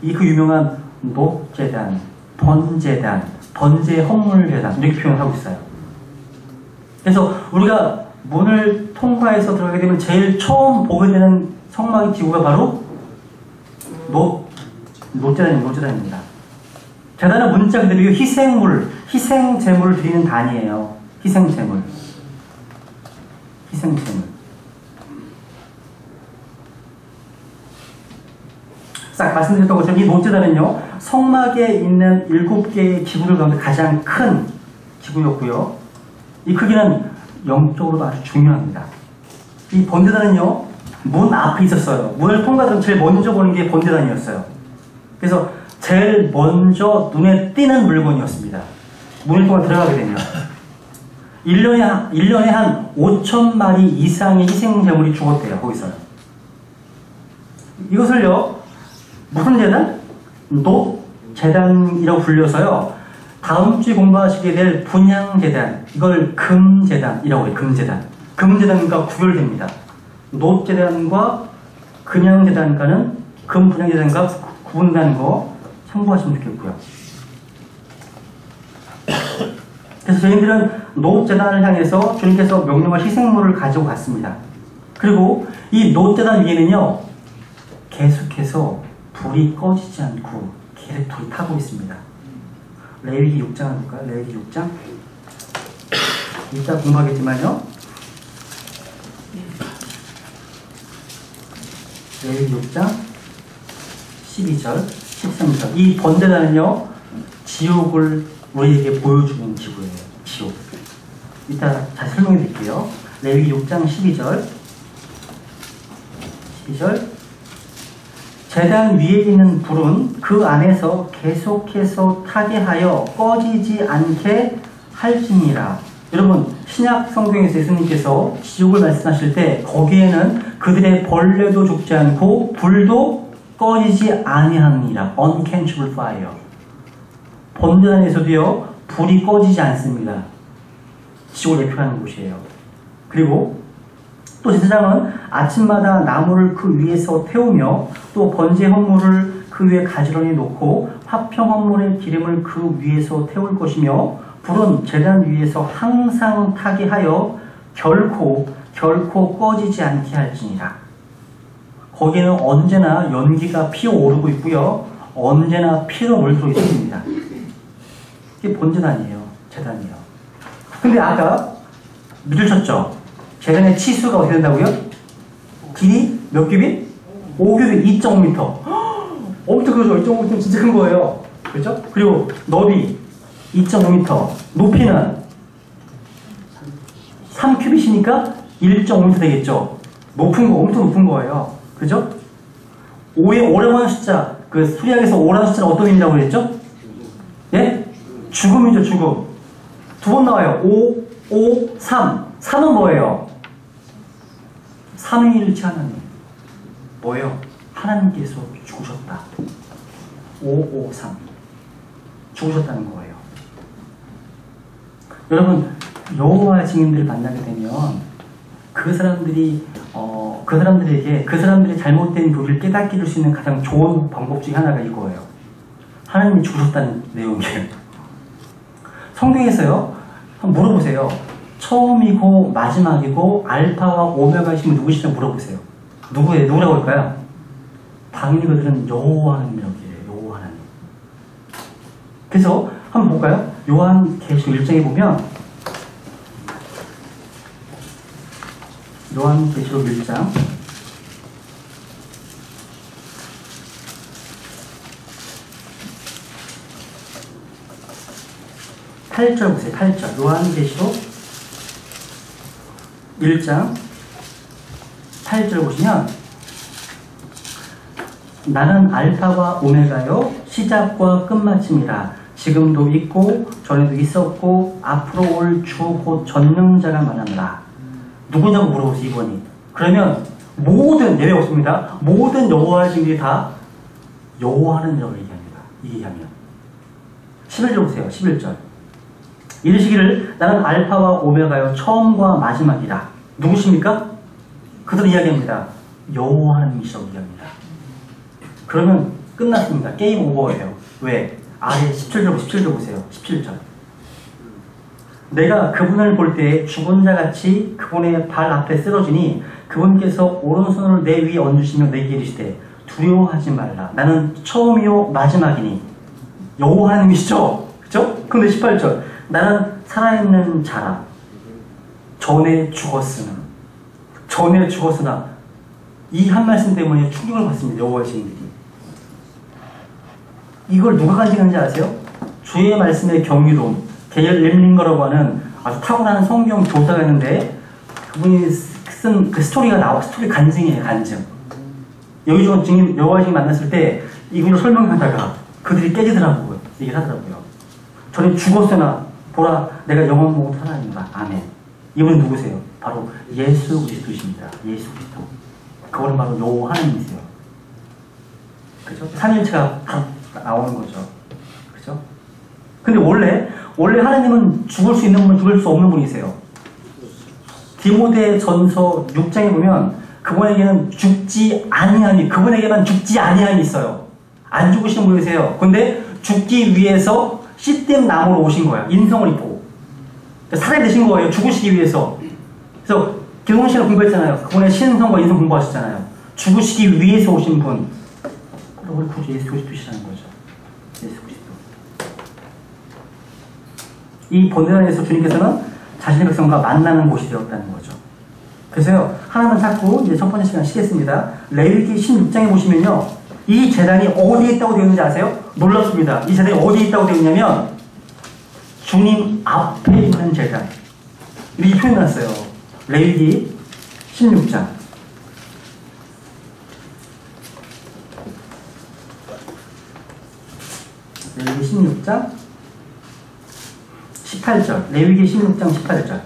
이 그 유명한 놋제단, 번제단, 번제 헌물제단 이렇게 표현하고 있어요. 그래서 우리가 문을 통과해서 들어가게 되면 제일 처음 보게 되는 성막의 기구가 바로 놋제단입니다. 제단은 문자 그대로 희생제물을 드리는 단이에요. 희생제물. 싹 말씀드렸던 것처럼 이 놋제단은요, 성막에 있는 7개의 기구들 가운데 가장 큰 기구였고요. 이 크기는 영적으로도 아주 중요합니다. 이 번제단은요, 문 앞에 있었어요. 문을 통과하면 제일 먼저 보는 게 번제단이었어요. 그래서 제일 먼저 눈에 띄는 물건이었습니다. 문을 통과 들어가게 되면. 1년에 한 5,000마리 이상의 희생제물이 죽었대요. 거기서요. 이것을요, 무슨 제단? 놋제단이라고 불려서요. 다음 주에 공부하시게 될 분향제단, 이걸 금제단이라고 해요. 금제단과 구별됩니다. 놋제단과 금분향제단과는 금분향제단과 구분되는 거 참고하시면 좋겠고요. 그래서 저희들은 놋제단을 향해서 주님께서 명령할 희생물을 가지고 갔습니다. 그리고 이 놋제단 위에는요, 계속해서 불이 꺼지지 않고 계속 불이 타고 있습니다. 레위기 6장 할까요? 레위기 6장. 이따 공부하겠지만요. 레위기 6장 12절, 13절. 이 번제단은요, 지옥을 우리에게 보여주는 기구예요. 지옥. 이따 다시 설명해 드릴게요. 레위기 6장 12절. 제단 위에 있는 불은 그 안에서 계속해서 타게 하여 꺼지지 않게 할지니라. 여러분, 신약 성경에서 예수님께서 지옥을 말씀하실 때 거기에는 그들의 벌레도 죽지 않고 불도 꺼지지 아니하느니라. unquenchable fire. 번제단에서도요, 불이 꺼지지 않습니다. 지옥을 대표하는 곳이에요. 그리고 또 제사장은 아침마다 나무를 그 위에서 태우며 또 번제 헌물을 그 위에 가지런히 놓고 화평 헌물의 기름을 그 위에서 태울 것이며 불은 제단 위에서 항상 타게 하여 결코 꺼지지 않게 할지니라. 거기에는 언제나 연기가 피어오르고 있고요, 언제나 피로 물들어 있습니다. 이게 번제단이에요. 제단이에요. 근데 아까 밑줄 쳤죠? 제단의 치수가 어떻게 된다고요? 길이 몇 규빗? 5규빗, 2.5m. 엄청 크죠? 2.5m 진짜 큰 거예요. 그렇죠? 그리고 너비 2.5m, 높이는 3규빗이니까 1.5m 되겠죠? 높은 거, 엄청 높은 거예요. 그죠? 5의 오래만 숫자 그 수리학에서 5라는 숫자는 어떤 의미라고 그랬죠? 예? 죽음이죠, 죽음. 두 번 나와요. 5, 3. 3은 뭐예요? 삼위일체 하나님. 뭐예요? 하나님께서 죽으셨다. 5, 3. 죽으셨다는 거예요. 여러분, 여호와 증인들을 만나게 되면 그 사람들이 그 사람들의 잘못된 교리를 깨닫게 해줄 수 있는 가장 좋은 방법 중에 하나가 이거예요. 하나님이 죽으셨다는 내용이에요. 성경에서요, 한번 물어보세요. 처음이고 마지막이고 알파와 오메가이신 누구시냐고 물어보세요. 누구라고 할까요? 당연히 그들은 여호와 하나님이라고 해요. 여호와 하나님. 그래서 한번 볼까요? 요한계시록 1장에 보면 요한계시록 1장 8절 보세요. 8절. 요한계시록 1장 8절 보시면 나는 알파와 오메가요 시작과 끝마침이라. 지금도 있고 전에도 있었고 앞으로 올 주 곧 전능자가 말하노라. 누구냐고 물어보세요. 이번이. 그러면 모든 예외 없습니다. 모든 여호와의 증인들이 다 여호와 하나님이라고 얘기합니다. 얘기하면 11절 보세요. 11절. 이르시기를 나는 알파와 오메가요 처음과 마지막이라. 누구십니까? 그들은 이야기합니다. 여호와 하나님이시라고 얘기합니다. 그러면 끝났습니다. 게임 오버예요. 왜? 아래 17절 보세요. 17절. 내가 그분을 볼 때 죽은 자같이 그분의 발 앞에 쓰러지니 그분께서 오른손을 내 위에 얹으시며 내게 이르시되 두려워하지 말라. 나는 처음이요 마지막이니. 여호와 하나님이시죠? 그죠? 근데 18절. 나는 살아있는 자라. 전에 죽었으나 이 한 말씀 때문에 충격을 받습니다. 여호와의 증인들이. 이걸 누가 간증하는지 아세요? 주의 말씀의 경이로움, 게일 렘링거라고 하는 아주 탁월한 성경 교사가 있는데 그분이 쓴 그 스토리 간증이에요. 간증. 여기저기 증인, 여호와의 증인 만났을 때 이분을 설명하다가 그들이 깨지더라고요. 얘기를 하더라고요. 저는 죽었으나 보라 내가 영원 보고 살아있노라. 아멘. 이분은 누구세요? 바로 예수 그리스도십니다. 예수 그리스도. 그거는 바로 여호와 하나님이세요. 그죠? 삼일체가 다 나오는 거죠. 그죠? 근데 원래 하나님은 죽을 수 있는 분, 죽을 수 없는 분이세요. 디모데 전서 6장에 보면 그분에게는 그분에게만 죽지 아니함이 있어요. 안 죽으시는 분이세요. 근데 죽기 위해서 씨댐 나무로 오신 거야. 인성을 입고. 살아야 되신 거예요. 죽으시기 위해서. 그래서 기동원 씨가 공부했잖아요. 그분의 신성과 인성 공부하셨잖아요. 죽으시기 위해서 오신 분. 우리 구주 예수 그리스도시라는 거죠. 예수 그리스도. 이 본전에서 주님께서는 자신의 백성과 만나는 곳이 되었다는 거죠. 그래서요, 하나만 찾고 이제 첫 번째 시간 쉬겠습니다. 레위기 16장에 보시면요, 이 제단이 어디에 있다고 되어 있는지 아세요? 놀랍습니다. 이 제단이 어디에 있다고 되어 있냐면 주님 앞에 있는 제단. 이렇게 표현해놨어요. 레위기 16장. 레위기 16장 18절. 레위기 16장 18절.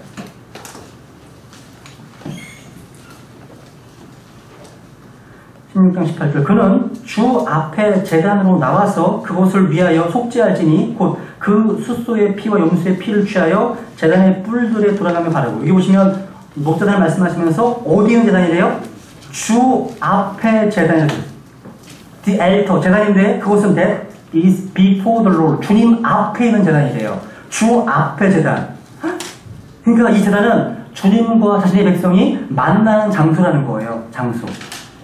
그는 주 앞에 제단으로 나와서 그곳을 위하여 속죄할지니 곧 그 숫소의 피와 염소의 피를 취하여 제단의 뿔들에 돌아가며 바르고. 여기 보시면 목자단을 말씀하시면서 어디 있는 제단이래요? 주 앞에 제단이래요. The altar, 제단인데 그곳은 that is before the Lord. 주님 앞에 있는 제단이래요. 주 앞에 제단. 그러니까 이 제단은 주님과 자신의 백성이 만나는 장소라는 거예요. 장소.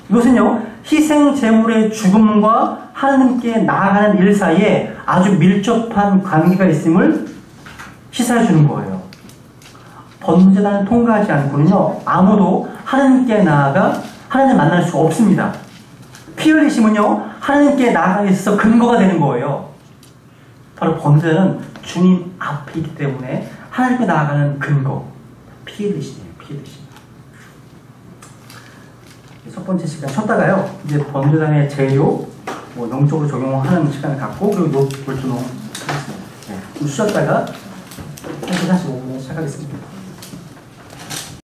이것은요, 희생 제물의 죽음과 하나님께 나아가는 일 사이에 아주 밀접한 관계가 있음을 시사해 주는 거예요. 번제단을 통과하지 않고는요, 아무도 하나님께 나아가 하나님을 만날 수가 없습니다. 피 흘리심은요, 하나님께 나아가기 있어서 근거가 되는 거예요. 바로 번제단은 주님 앞에 있기 때문에 하나님께 나아가는 근거. 피 흘리심이에요. 피 흘리심. 첫 번째 시간 쉬었다가요, 이제 번제단의 재료, 뭐 영적으로 적용하는 시간을 갖고 그리고 노트노 하겠습니다. 좀 쉬었다가 1시 45분에 시작하겠습니다.